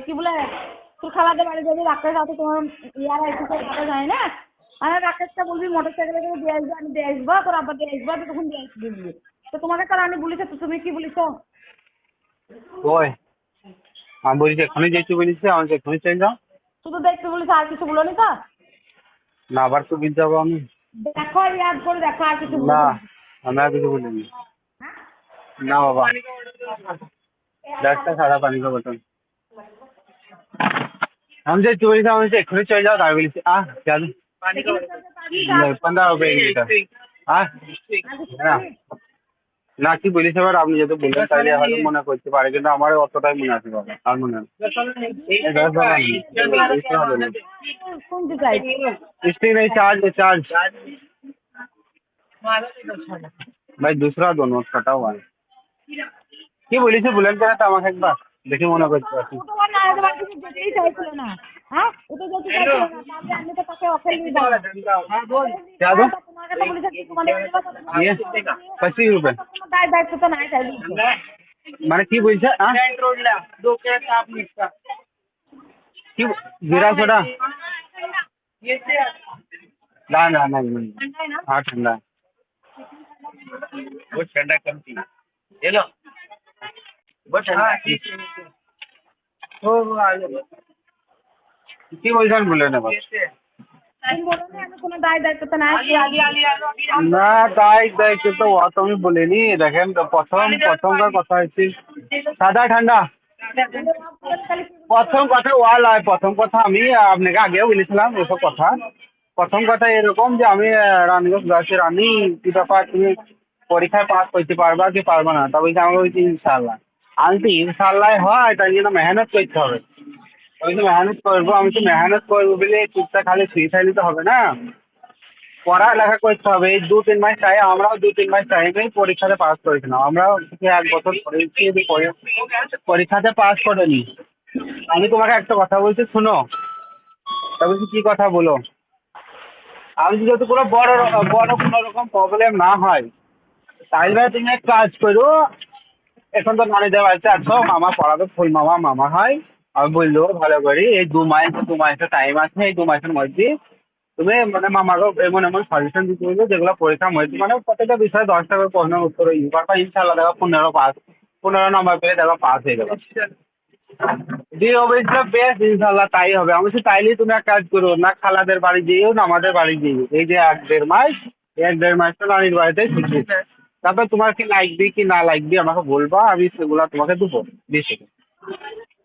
কি বলে তোর খালাদের বাড়ি যাবি, রাকেশ আছে তোমার ইয়ারা একটু কথা যায় না, আর রাকেশটা বলবি মোটরসাইকেলে করে দিয়ে আসবো, আমি দিয়ে আসবো, তোর আব্বা দিয়ে আসবো, তুই তখন দিয়ে আসবি বলবি। তো তোমাকে তাহলে আমি বলিস তো তুমি কি বলিস? ওই আমি বলছি এখনই যেতে বলেছি, আমাকে এখনই চলে যাও। শুধু দেখতে বলিস আর কিছু বলো নি তো? না আবার তো বিল যাবো আমি। দেখো ইয়াদ করে দেখো আর কিছু না আমি আর কিছু বলিনি। না বাবা একটা সাদা পানি का बोतल हम जो चोरी था उनसे एखुनी चले जाओ तार बोली क्या 15 रुपए एक लीटर हाँ না কি বলিস এবার আপনি যদি বললেন তাহলে হয়তো মনে করতে পারে, কিন্তু আমার অতটাই মনে আছে বাবা, আর মনে নেই। শুনতে চাই इसलिए नहीं चार्ज भाई दूसरा दो नोट कटा हुआ है। কি বলিস বলেন কেন তো আমাকে একবার দেখে মনে করতে পারছি। ও তো ওর নানাদের বাড়ি থেকে যেতেই চাইছিল না। হ্যাঁ, ও তো যেতে চাইছিল না, তাহলে আমি তো তাকে অফার দিয়ে দিলাম। क्या दो তোমাকে তো বলেছে তোমাদের ये 25 रुपए কোনো দায়িত্ব তো নাই তাই বলছো। মানে কি বলছে কি জিরা সোডা না না না हाँ ठंडा वो ठंडा कम थी ये लो वो ठंडा কি বলছেন বলে না তুমি বলো না আমি কোনো দায়িত্ব তো নাই। না তাই দায়িত্ব তো অত আমি বলিনি দেখেন তো প্রথমকার কথা হচ্ছে সাদা ঠান্ডা প্রথম কথা ওয়াল হয় প্রথম কথা আমি আপনাকে আগেও বলেছিলাম এসব কথা প্রথম কথা এরকম যে আমি রানীগঞ্জ যাচ্ছি রানী কি ব্যাপার তুমি পরীক্ষায় পাস করতে পারবা কি পারবা না তা বলছি আমাকে বলছি ইনশাল্লাহ আমি তো ইনশাল্লাহ হয় তাই জন্য মেহনত করতে হবে আমি তো মেহনত করবো আমি তো মেহনত করবো বলে চুপটা খালি শুয়ে থাকলে তো হবে না পড়ালেখা করতে হবে এই 2-3 মাস টাইম আমরাও 2-3 মাস টাইমেই পরীক্ষাতে পাস করেছিলাম আমরাও এক বছর পড়েছি পরীক্ষাতে পাস করেনি আমি তোমাকে একটা কথা বলছি শোনো তা বলছি কি কথা বলো আমি যদি কোনো বড় কোনো রকম প্রবলেম না হয় তাহলে তুমি এক কাজ করো এখন তো নানিদের বাড়িতে আছো মামা পড়াবে ফুল মামা হয় আমি বললো ভালো করি এই 2 মাসের টাইম আছে এই 2 মাসের মধ্যে তুমি মানে মামাকে এমন এমন সাজেশন দিতে বলবে যেগুলো পরীক্ষার মধ্যে মানে প্রত্যেকটা বিষয়ে 10টা করে প্রশ্নের উত্তর পারবা ইনশাল্লাহ দেখো 15 নম্বর পেলে দেখো পাস হয়ে গেল দিয়ে বলছিল বেশ ইনশাল্লাহ তাই হবে আমি বলছি তাইলেই তুমি এক কাজ করো না খালাদের বাড়ি যেও না আমাদের বাড়ি যেও এই যে 1-1.5 মাস তো নানির বাড়িতে শিখি তারপর তোমার কি লাগবে কি না লাগবে আমাকে বলবা আমি সেগুলো তোমাকে দেবো বেশি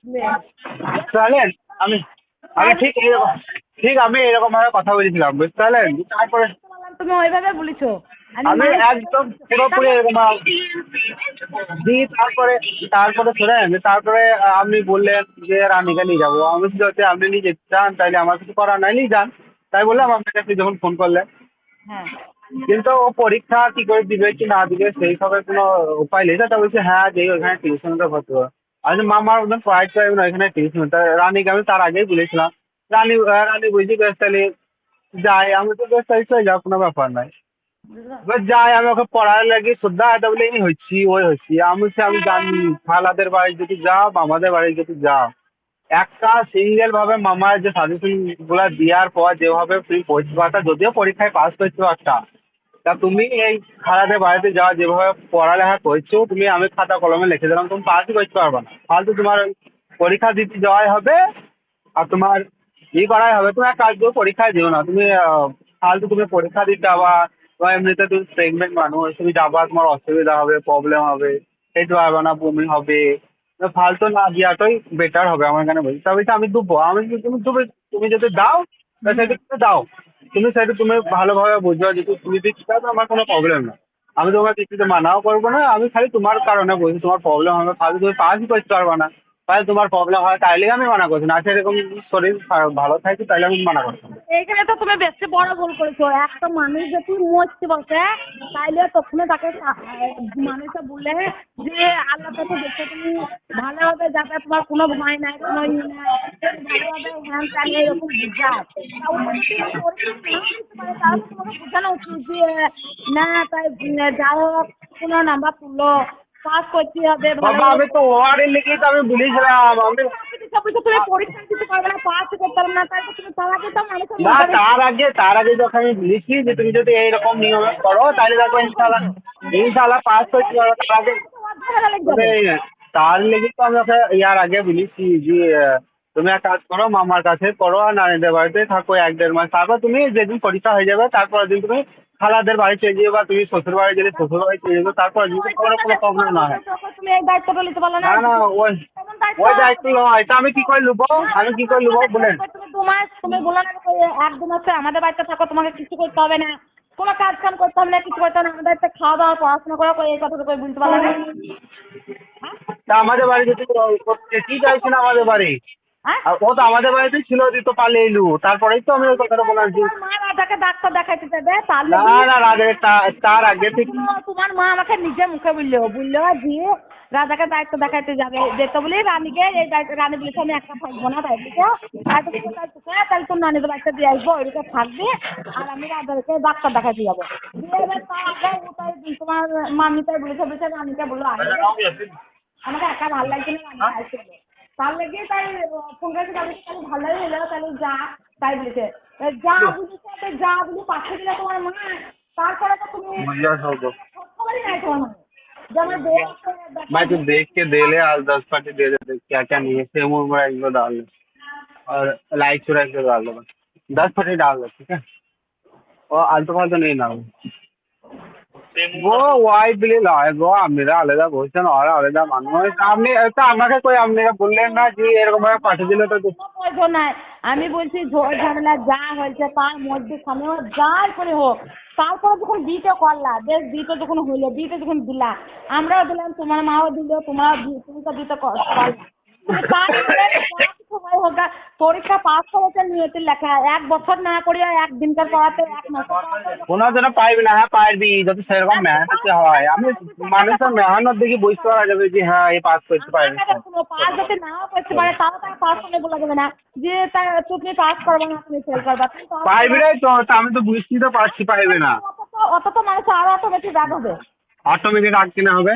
বুঝতে পারলেন আমি আমি ঠিক আমি এরকম ভাবে কথা বলেছিলাম বুঝতে পারলেন তারপরে তুমি ওইভাবে বলেছো আমি একদম পুরোপুরি এরকম দিয়ে তারপরে শোনেন তারপরে আপনি বললেন যে রানীকে নিয়ে যাবো আমি যদি আপনি নিয়ে যেতে চান তাহলে আমার কিছু করার নাই নিয়ে যান তাই বললাম আপনার কাছে যখন ফোন করলেন হ্যাঁ কিন্তু ও পরীক্ষা কি করে দিবে কি না দিবে সেই সবের কোনো উপায় নেই তা বলছে হ্যাঁ যে ওখানে টিউশনটা ভর্তি হবে আমি মামার ওখানে পড়াইতে পারবে না ওখানে টিউশন তা রানীকে আমি তার আগেই বলেছিলাম রানী বুঝি বেশ তাহলে যাই আমি তো বেশ তাই চলে যাও কোনো ব্যাপার নাই এবার যাই আমি ওকে পড়ার লাগে শ্রদ্ধা আয়তা বলে এই হচ্ছি ওই হচ্ছি আমি জানি খালাদের বাড়ি যদি যাও মামাদের বাড়ি যদি যাও একটা সিঙ্গেল ভাবে মামার যে সাজেশন গুলা দেওয়ার পর যেভাবে তুমি পরীক্ষাটা যদিও পরীক্ষায় পাস করছো একটা তা তুমি এই খালাদের বাড়িতে যাওয়া যেভাবে পড়ালেখা করছো তুমি আমি খাতা কলমে লিখে দিলাম তুমি পাসই করতে পারবে না ফালতু তোমার ওই পরীক্ষা দিতে যাওয়াই হবে আর তোমার করাই হবে তুমি এক কাজ করো পরীক্ষায় দিও না তুমি ফালতু তুমি পরীক্ষা দিতে যাবা বা এমনিতে তুমি প্রেগনেন্ট মানুষ তুমি যাবা তোমার অসুবিধা হবে প্রবলেম হবে খেতে পারবে না বমি হবে ফালতু না দেওয়াটাই বেটার হবে আমার এখানে বলছি তা বলছি আমি দেবো আমি তুমি যদি দাও তা সেটা তুমি দাও সেটা তুমি ভালোভাবে বুঝবে যদি তুমি দিচ্ছি তাহলে আমার কোনো প্রবলেম না আমি তোমার কিছুতে মানাও করবো না আমি খালি তোমার কারণে বলছি তোমার প্রবলেম হবে ফালতু তুমি পাসই করতে পারবে না তাহলে তোমার প্রবলেম হয় তাইলে আমি মানা করছি না সেরকম শরীর ভালো থাকে তাহলে আমি মানা করতাম এইখানে তো তুমি বেশি বড় ভুল করেছো একটা মানুষ যদি মরতে বসে তাইলে তখন তাকে মানুষটা বললে যে আল্লাহ তাকে দেখে তুমি ভালোভাবে যাতে তোমার কোনো ভয় নাই কোনো ই নাই ভালোভাবে হ্যান ত্যান এরকম বুঝায় তাহলে তোমাকে বোঝানো উচিত যে না তাই যাই হোক কোনো নাম্বার তুললো পাস করতে হবে বাবা আমি তো ওয়ার্ডের লেগেই তো আমি বলেছিলাম আমি তুমি পরীক্ষা দিতে পারবে না পাস করতে পারবে না তারপর তুমি তার আগে তো মানুষের না তার আগে যখন আমি বলেছি যে তুমি যদি এইরকম নিয়মে করো তাহলে দেখো ইনশাল্লাহ পাস করতে পারো তার লেগে তো আমি ওকে ইয়ার আগে বলেছি যে তুমি এক কাজ করো মামার কাছে পড়ো আর নানিদের বাড়িতে থাকো 1-1.5 মাস তারপর তুমি যেদিন পরীক্ষা হয়ে যাবে তারপর দিন তুমি খালাদের বাড়ি চলে যাবে বা তুমি শ্বশুর বাড়ি গেলে শ্বশুর বাড়ি চলে যাবে তারপর যদি তোমার কোনো প্রবলেম না হয় তুমি এই দায়িত্বটা নিতে পারলে না না ওই দায়িত্ব নয় এটা আমি কি করে নেবো বলেন তুমি 2 মাস তুমি বলো না 1-2 মাস আমাদের বাড়িতে থাকো তোমাকে কিছু করতে হবে না কোনো কাজ কাম করতে হবে না কিছু করতে হবে না আমাদের বাড়িতে খাওয়া দাওয়া পড়াশোনা করা এই কথাটা করে বুঝতে পারলে না তা আমাদের বাড়ি যদি করতে কি চাইছেন আমাদের বাড়ি হ্যাঁ? আর ও তো আমাদের বাড়িতে ছিল, তুই তো পালিয়ে এলু, তারপরেই তো আমি ওই কথাটা বললাম যে তোমার মা রাজাকে ডাক্তার দেখাইতে যাবে তার না লেগে না রাজা, তার আগে থেকে তোমার মা আমাকে নিজে মুখে বললো যে রাজাকে দায়িত্ব দেখাইতে যাবে যেতে বলি রানীকে এই দায়িত্ব, রানী বলেছে আমি একটা থাকবো না তাই বলেছে তাহলে তোর নানিদের বাচ্চা দিয়ে আসবো ওইদিকে থাকবে আর আমি রাজাকে ডাক্তার দেখাইতে যাবো দিয়ে এবার তার আগে ও তাই তোমার মামি তাই বলেছে রানীকে বললো আমাকে একা ভালো লাগছে না, রানী আসছিল তার লেগে তাই ফোন করেছে তাহলে ভালোই হলো তাহলে যা তাই বলেছে যা বুঝেছে যা বলে পাঠিয়ে দিলে তোমার মা তারপরে তো তুমি खबरই নাই তোমার মা যে আমার বউ भाई तू देख के दे ले, आज 10 पार्टी दे दे, क्या क्या नहीं है, सेम उमरा एक दो डाल दे और लाइक चुरा एक दो डाल दो, बस 10 पार्टी डाल दो, ठीक है। और आलतू फालतू नहीं ना वो ওয়াই বিলে লয় গো, আপনারা আলাদা বলছেন আর আলাদা মানুষ, আপনি তা আমাকে কই আপনারা বললেন না যে এরকম ভাবে পাঠিয়ে দিলে তো প্রয়োজন নাই আমি বলছি ঝড় ঝামেলা যা হয়েছে তার মধ্যে সামনে যাই করে হোক তারপরে যখন বিটা করলা বেশ বিটা যখন হইলো বিটা যখন দিলা আমরাও দিলাম তোমার মাও দিল তোমরা তুমি তো দিতে করলা পরীক্ষা পাস করেছে নিয়তের লেখা 1 বছর না করিয়া একদিনকার পড়াতে 1 মাস কোনো জন পাইবি না, হ্যাঁ পারবি যদি সেরকম মেহনত হয়, আমি মানুষের মেহনত দেখি বুঝতে পারা যাবে যে হ্যাঁ এই পাস করতে পারবি। পাস যদি নাও করতে পারে তাও তার পাস করতে বলা যাবে না যে তুমি পাস করবে না তুমি ফেল করবা পারবি না তো, আমি তো বুঝতেই তো পারছি পারবে না, অত তো মানুষ আরো অটোমেটিক রাগ হবে অটোমেটিক রাগ কিনা হবে।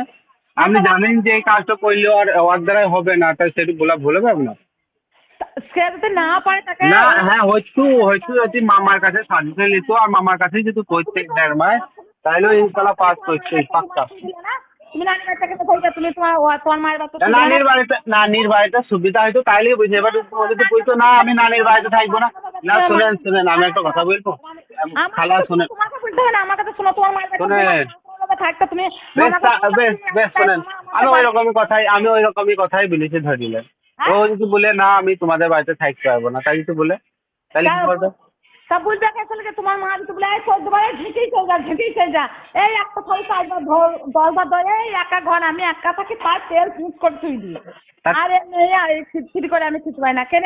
আপনি জানেন যে এই কাজটা করলে আর ওর দ্বারাই হবে না, তাই সেটা বলা ভুল হবে আপনার সে যদি না পারে তাকে না। হ্যাঁ হয়তো যদি মামার কাছে সাজেশন নিত আর মামার কাছে যদি করতে দেড় মাস তাহলে ইনশাল্লাহ পাস করছে পাক্কা। তুমি নানির বাচ্চাকে তো বলছো তুমি তোমার মায়ের বাচ্চা নানির বাড়িতে সুবিধা হয়তো তাইলে বুঝে, এবার তোমাদের তো বলতো না আমি নানির বাড়িতে থাকবো না। না শুনেন আমি একটা কথা বলবো, খালা শুনেন তোমাকে বলতে হবে না আমার কাছে শোনো তোমার মায়ের শুনেন থাকতো তুমি বেশ শুনেন, আমি ওই রকমই কথাই বলেছি ধরিলেন। ও যদি বলে না আমি তোমাদের বাড়িতে থাকতে পারবো না, তাই যদি বলে তাহলে কি করবে? তা বুঝবে আসলে তোমার মা যদি বলে এই 14 বারে ঝুঁকেই চল যা এই একটা থালি 4 বার 10 বার ধরে এই একা ঘর আমি একা থাকি তার তেল ইউজ করে তুই দিই আরে এই ছিটছিট করে আমি কিছু পাই না কেন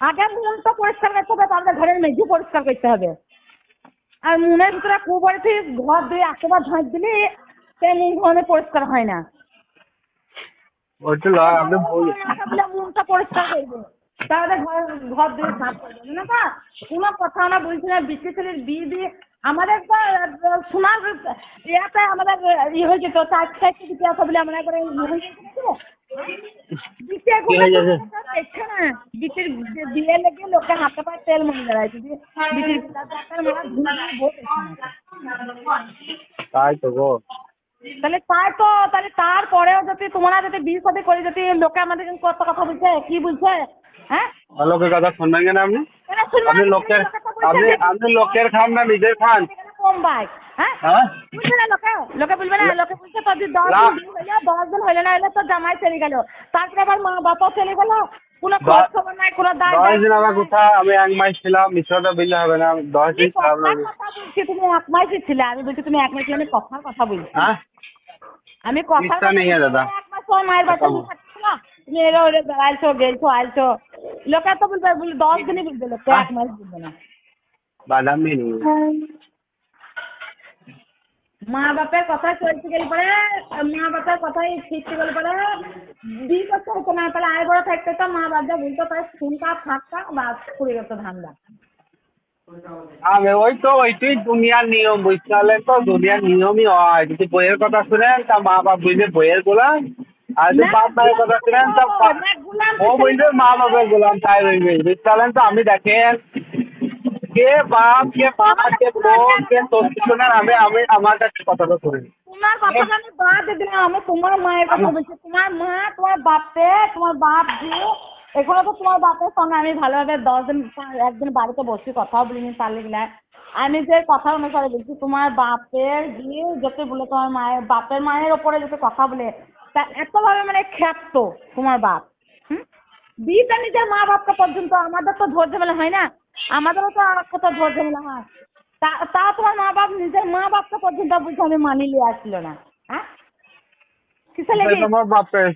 আগে মনটা পরিষ্কার করতে হবে তারপরে ঘরের মেঝে পরিষ্কার করতে হবে আর মনের ভিতরে কুবরেতে ঘর দিয়ে একবার ঝাঁট দিলে সে মনে পরিষ্কার হয় না ওইটা লয় আপনি মনটা পরিষ্কার করবে তাহলে ঘর দিয়ে সাফ করবে না তা কোনো কথা না বলছি না বিশে ছেলের বিয়ে দিয়ে আমাদের তো শোনার ইয়াতে আমাদের ইয়ে হয়ে যেত চার সাইডে দিতে আসা বলে আমরা একবারে ইয়ে হয়ে যেত বিটির বিয়ে লেগে লোকে হাতে পায়ে তেল মনে দাঁড়াইছে বিটির তাই তো গো তাহলে তারপরেও যদি তোমরা যদি বিয়ে সাথে করে যদি লোকে আমাদের কত কথা বলছে কি বলছে হ্যাঁ লোকের কথা শুনবেন কেন আপনি? আপনি লোকের খান না নিজের খান? কম ভাই হ্যাঁ বুঝবে না লোকে বলবে না লোকে বলছে তোর 10 দিন হইলে না হলে তোর জামাই চলে গেল তারপরে আবার মা বাবা চলে গেল কোনো খোঁজ খবর নাই কোনো 10 দিন আমার কোথা আমি 1 মাস ছিলাম মিশ্রটা বিলে হবে না 10 দিন ছিলাম না তুমি 1 মাসই ছিলে আমি বলছি তুমি 1 মাস আমি কথার কথা বলছি হ্যাঁ আমি কথা নেই দাদা 1 মাস তোর মায়ের বাচ্চা তুমি এরা ওরে বেড়াইছো গেছো আইছো লোকে তো বলবে 10 দিনই বলবে লোকে 1 মাস বলবে না বাদাম নেই মা বাপের কথা চলতে গেলে পরে মা বাপের কথাই শিখতে গেলে পরে 2 বছর হতো না তাহলে আয় বড় থাকতে তো মা বাপ যা বলতো তাই শুনতা থাকতা বা করে গেতো ধান্দা আমি ওইটাই দুনিয়ার নিয়ম বুঝতে পারলেন তো দুনিয়ার নিয়মই হয় যদি বইয়ের কথা শুনেন তা মা বাপ বুঝলে বইয়ের গোলাম আর যদি বাপ মায়ের কথা শুনেন তা ও বুঝলে মা বাপের গোলাম তাই বুঝবে বুঝতে পারলেন তো আমি দেখেন কে বাপ কে মা কে বোন কে তোর শোনেন আমি আমার কাছে কথাটা শুনেন তোমার কথা আমি বাদ দিলাম আমি তোমার মায়ের কথা বলছি তোমার মা তোমার বাপ যে এখনো তো তোমার বাপের সঙ্গে আমি ভালোভাবে 10 দিন একদিন বাড়িতে বসে কথাও বলিনি তার লেগে আমি যে কথা অনুসারে বলছি তোমার বাপের গিয়ে যত বলে তোমার মায়ের বাপের মায়ের ওপরে যত কথা বলে তা এতভাবে মানে খ্যাপ্ত তোমার বাপ বিয়েটা নিজের মা বাপকে পর্যন্ত আমাদের তো ধৈর্য ঝামেলা হয় না আমাদেরও তো আর কত ধৈর্য ঝামেলা হয় তা তোমার মা বাপ নিজের মা বাপকে পর্যন্ত বলছে আমি মানি লিয়ে আসছিল না হ্যাঁ কিসে লেগে?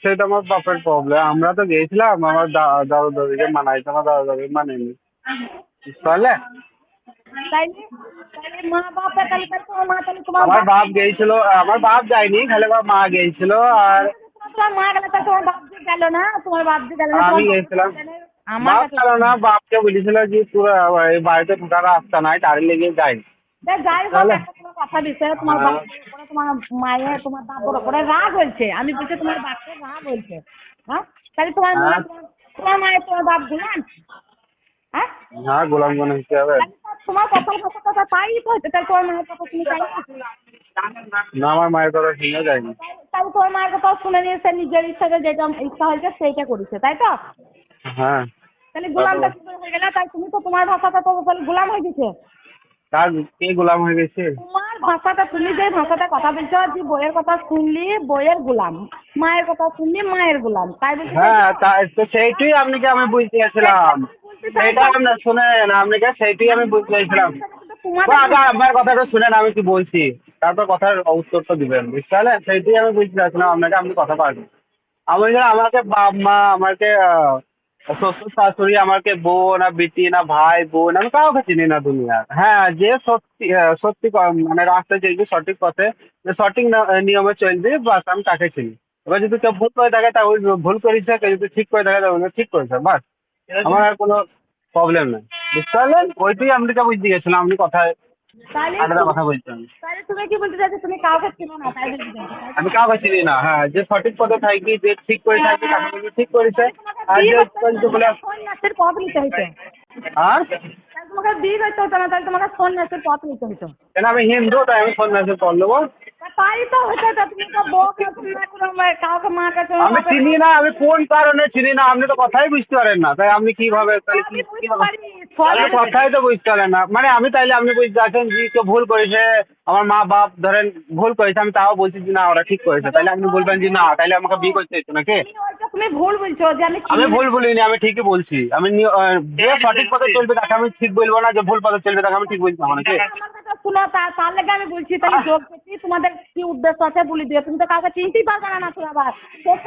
সেটা আমার বাপের প্রবলেম। আমরা তো গিয়েছিলাম, আমার দাদু দাদিকে মানাইছে, আমার দাদু দাদি মানেনি, বুঝতে পারলে? তাইলে তাইলে মা বাপ তাহলে তাহলে তোমার মা তাহলে তোমার আমার বাপ গিয়েছিল, আমার বাপ যায়নি, খালি আমার মা গিয়েছিল। আর তোমার মা গেলে তাহলে তোমার বাপ যে গেল না, তোমার বাপ যে গেল না, আমি তোমার বাপ গেছিলাম। যে গেল না, আমার বাপ কাছে গেল না, বাপকে বলেছিল যে পুরো এই বাড়িতে ঢোকার রাস্তা নাই, তার লেগে যাই। যাই হোক, তাহলে একটা তোমার কথা বিষয়ে তোমার হ্যাঁ, বাপের উপরে তোমার মায়ের তোমার দাদুর উপরে রাগ হয়েছে, আমি বলছি তোমার বাপকে রাগ হয়েছে। হ্যাঁ, তাহলে তোমার মা হ্যাঁ, তোমার মায়ের তোমার বাপ গুলাম? হ্যাঁ, হ্যাঁ, গোলাম মনে হতে হবে। তাহলে তোমার কথার কথা তাই তো হচ্ছে, তাহলে তোমার মায়ের কথা শুনে তাই না? না, আমার মায়ের কথা শুনে যায়নি। তাহলে তোমার মায়ের কথা শুনে নিয়েছে, নিজের ইচ্ছাতে যেটা ইচ্ছা হয়েছে সেইটা করেছে, তাই তো? হ্যাঁ, তাহলে গোলামটা কি করে হয়ে গেল? তাই তুমি তো তোমার ভাষাটা তো তাহলে গোলাম হয়ে গেছে। তার কে গোলাম হয়ে গেছে? তোমার ভাষাটা, তুমি যে ভাষাটা কথা বলছো, যে বইয়ের কথা শুনলি বইয়ের গোলাম, মায়ের কথা শুনলি মায়ের গোলাম, তাই বলছি। হ্যাঁ, তো সেইটাই আপনাকে আমি বুঝতে গেছিলাম। সেটা আপনার শুনেন, আপনাকে সেইটাই আমি বুঝতে গেছিলাম। আগে আমার কথাটা শুনেন, আমি কি বলছি, তারপর কথার উত্তরটা দিবেন, বুঝতে পারলেন? সেইটাই আমি বুঝতে চাচ্ছিলাম আপনাকে, আপনি কথা পারবেন। আমি যেন আমাকে বাপ মা, আমাকে শ্বশুর শাশুড়ি, আমাকে বোন না বিটি না ভাই বোন, আমি কাউকে চিনি না দুনিয়ার। হ্যাঁ, যে সত্যি সত্যি মানে রাস্তায় চলবি সঠিক পথে, যে সঠিক নিয়মে চলবি, বাস আমি তাকে চিনি। এবার যদি কেউ ভুল করে থাকে তা ওই ভুল করেছে, কেউ যদি ঠিক করে থাকে তা ওই ঠিক করেছে, বাস। আমার আর কোনো প্রবলেম নেই, বুঝতে পারলেন? ওইটাই আপনাকে বুঝতে গেছিলাম, আপনি কথায় তাহলে আলাদা কথা বলছেন। তাহলে তুমি কি বলতে চাইছো, তুমি কাউকে চিনো না, তাই বলতে চাইছো, তাই তো? আমি কাউকে চিনি না। হ্যাঁ, যে সঠিক পথে থাকি, যে ঠিক করে থাকি, তাকে বলবি ঠিক করেছে। আর বিয়ে যে করতে হতো না, বলে তোমাকে সন্ন্যাসের পথ নিতে হইতো। আর তাহলে তোমাকে বিয়ে করতে হতো না, তাহলে তোমাকে সন্ন্যাসের পথ নিতে হতো। কেন, আমি হিন্দু, তাই আমি সন্ন্যাসের পথ নেবো? তাই তো হতো, তো তুমি তো বউকে চিনো না, কোনো কাউকে মা কাছে আমি চিনি না, আমি কোন কারণে চিনি না, আপনি তো কথাই বুঝতে পারেন না, তাই আপনি কিভাবে, তাহলে আমি বুঝতে কিভাবে পারি আপনি কথাই তো বুঝতে পারেন না, মানে আমি তাইলে আপনি বুঝতে পারছেন যে কেউ ভুল করেছে, আমার মা বাপ ধরেন ভুল করেছে, আমি তাও বলছি যে না ওরা ঠিক করেছে, তাইলে আপনি বলবেন যে না, তাইলে আমাকে বিয়ে করতে হতো নাকি? তুমি ভুল বলছো যে আমি আমি চিনি না। ভুল বলিনি, আমি ঠিকই বলছি। আমি যে সঠিক পথে চলবে তাকে আমি ঠিক বলবো না, যে ভুল পথে চলবে তাকে আমি ঠিক বলছি নাকি? আমার কথা শুনো, তার লেগে আমি বলছি, তাহলে যোগ করছি, তোমাদের কি উদ্দেশ্য আছে বলে দিও, তুমি তো কাউকে চিনতেই পারবে না, না তো আবার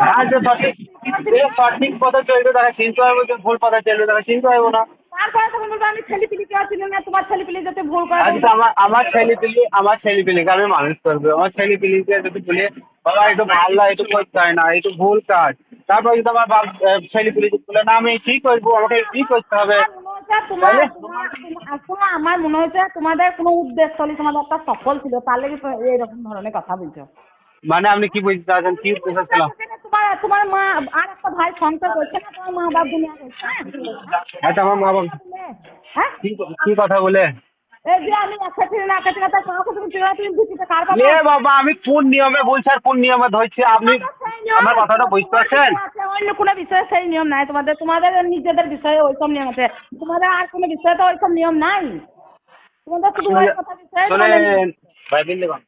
হ্যাঁ, যে সঠিক পথে চলবে তাকে চিনতে পারবো, যে ভুল পথে চলবে তাকে চিনতে পারবো না। তারপরে তুমি বলবে আমি ছেলে পিলি কেউ চিনি না, তোমার ছেলে পিলি যাতে ভুল করে আজকে তুমি আমার ছেলেপিলিকে আমি মানুষ করবো, আমার ছেলেপিলিকে যদি বলি বাবা একটু ভালো, একটু করতে হয় না, একটু ভুল কাজ, তারপর যদি আমার বাপ ছেলেপিলি যদি বলে না আমি কি করবো, আমাকে কি করতে হবে, আমার মনে হচ্ছে তাহলে শোনো, আমার মনে হচ্ছে তোমাদের কোনো উদ্দেশ্য হলে তোমাদের একটা সফল ছিল, তার লেগে তো এইরকম ধরনের কথা বলছো। মানে আপনি কি বুঝতে পারছেন, কি বুঝেছিলাম? তোমার তোমার মা আর একটা ভাই সংসার করছে না, তোমার মা বাপ দুনিয়া করছে না? আচ্ছা, আমার মা বাবা হ্যাঁ, কি কথা বলে? এই যে আমি একটা ছিল না, একটা ছিল, তার কাউকে তুমি চিনো না, তুমি বুঝতে কার বাবা? এ বাবা, আমি কোন নিয়মে বলছি আর কোন নিয়মে ধরছি, আপনি আমার কথাটা বুঝতে পারছেন? অন্য কোনো বিষয়ে সেই নিয়ম নাই, তোমাদের তোমাদের নিজেদের বিষয়ে ওইসব নিয়ম আছে, তোমাদের আর কোনো বিষয়ে তো ওইসব নিয়ম নাই, তোমাদের শুধু ওই কথা বিষয়ে তোমাদের নিয়ম। শোনেন বাইবেল লেখা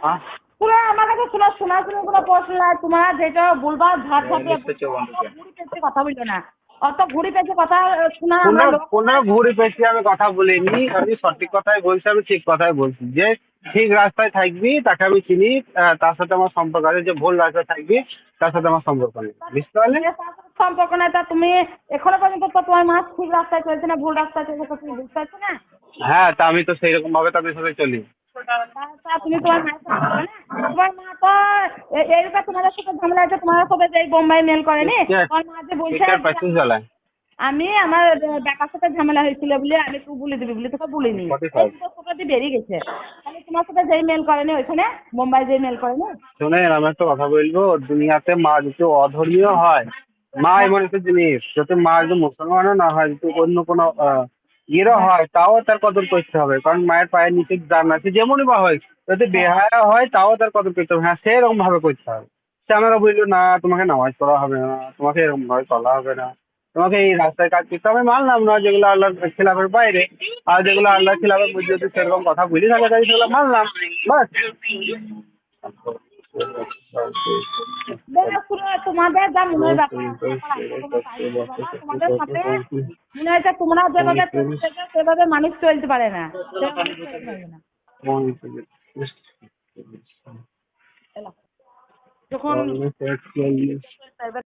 হ্যাঁ পুরো আমার কাছে শোনা শোনা শুনে কোনো প্রশ্ন নাই, তোমরা যেটা বলবা ঝাড় ঝাঁপিয়ে ঘুরি পেঁচে কথা বলবে না, অত ঘুরি পেঁচে কথা শোনা আমরা কোনো ঘুরে পেঁচে আমি কথা বলিনি, আমি সঠিক কথাই বলছি, আমি ঠিক কথাই বলছি, যে ঠিক রাস্তায় থাকবি তাকে আমি চিনি, তার সাথে আমার সম্পর্ক আছে, যে ভুল রাস্তায় থাকবি তার সাথে আমার সম্পর্ক নেই, বুঝতে পারলেন? সম্পর্ক নাই, তা তুমি এখনো পর্যন্ত তো তোমার মা ঠিক রাস্তায় চলছে না, ভুল রাস্তায় চলছে, তো তুমি বুঝতে পারছো না? হ্যাঁ, তা আমি তো সেইরকম ভাবে তাদের সাথে চলি। তা তুমি তোমার মায়ের সাথে বলবে না? তোমার মা তো এই ব্যাপারে তোমাদের সাথে ঝামেলা আছে, তোমাদের সাথে যে বোম্বাই মেল করেনি, তোমার মা যে বলছে পঁচিশ বেলায় আমি আমার বেকার সাথে ঝামেলা হয়েছিল বলে আমি তুই বলে দিবি বলে তোকে বলিনি, বেরিয়ে গেছে, তাহলে তোমার সাথে যেই মেল করেনি ওইখানে বোম্বাই যেই মেল করেনি। শোনেন, আমি একটা কথা বলবো, দুনিয়াতে মা যদি অধর্মীয় হয়, মা এমন একটা জিনিস, যাতে মা যদি মুসলমানও না হয়, যদি অন্য কোনো ইয়েরও হয়, তাও তার কদর করতে হবে, কারণ মায়ের পায়ের নিচে দান আছে, যেমনই বা হয়, যদি বেহায়া হয় তাও তার কদর করতে হবে। হ্যাঁ, সেরকম ভাবে করতে হবে। সে আমাকে বললো না তোমাকে নামাজ পড়া হবে না, তোমাকে এরকম ভাবে চলা হবে না, তোমাকে এই রাস্তায় কাজ করতে হবে, মানলাম না, যেগুলো আল্লাহর খিলাফের বাইরে, আর যেগুলো আল্লাহর খিলাফের মধ্যে যদি সেরকম কথা বলি থাকে তাই সেগুলো মানলাম, বাস। তোমাদের যা মনে হয় ব্যাপার তোমাদের সাথে মনে হয়েছে তোমরা যেভাবে চলতে চাও সেভাবে মানুষ চলতে পারে না, যখন এখন 41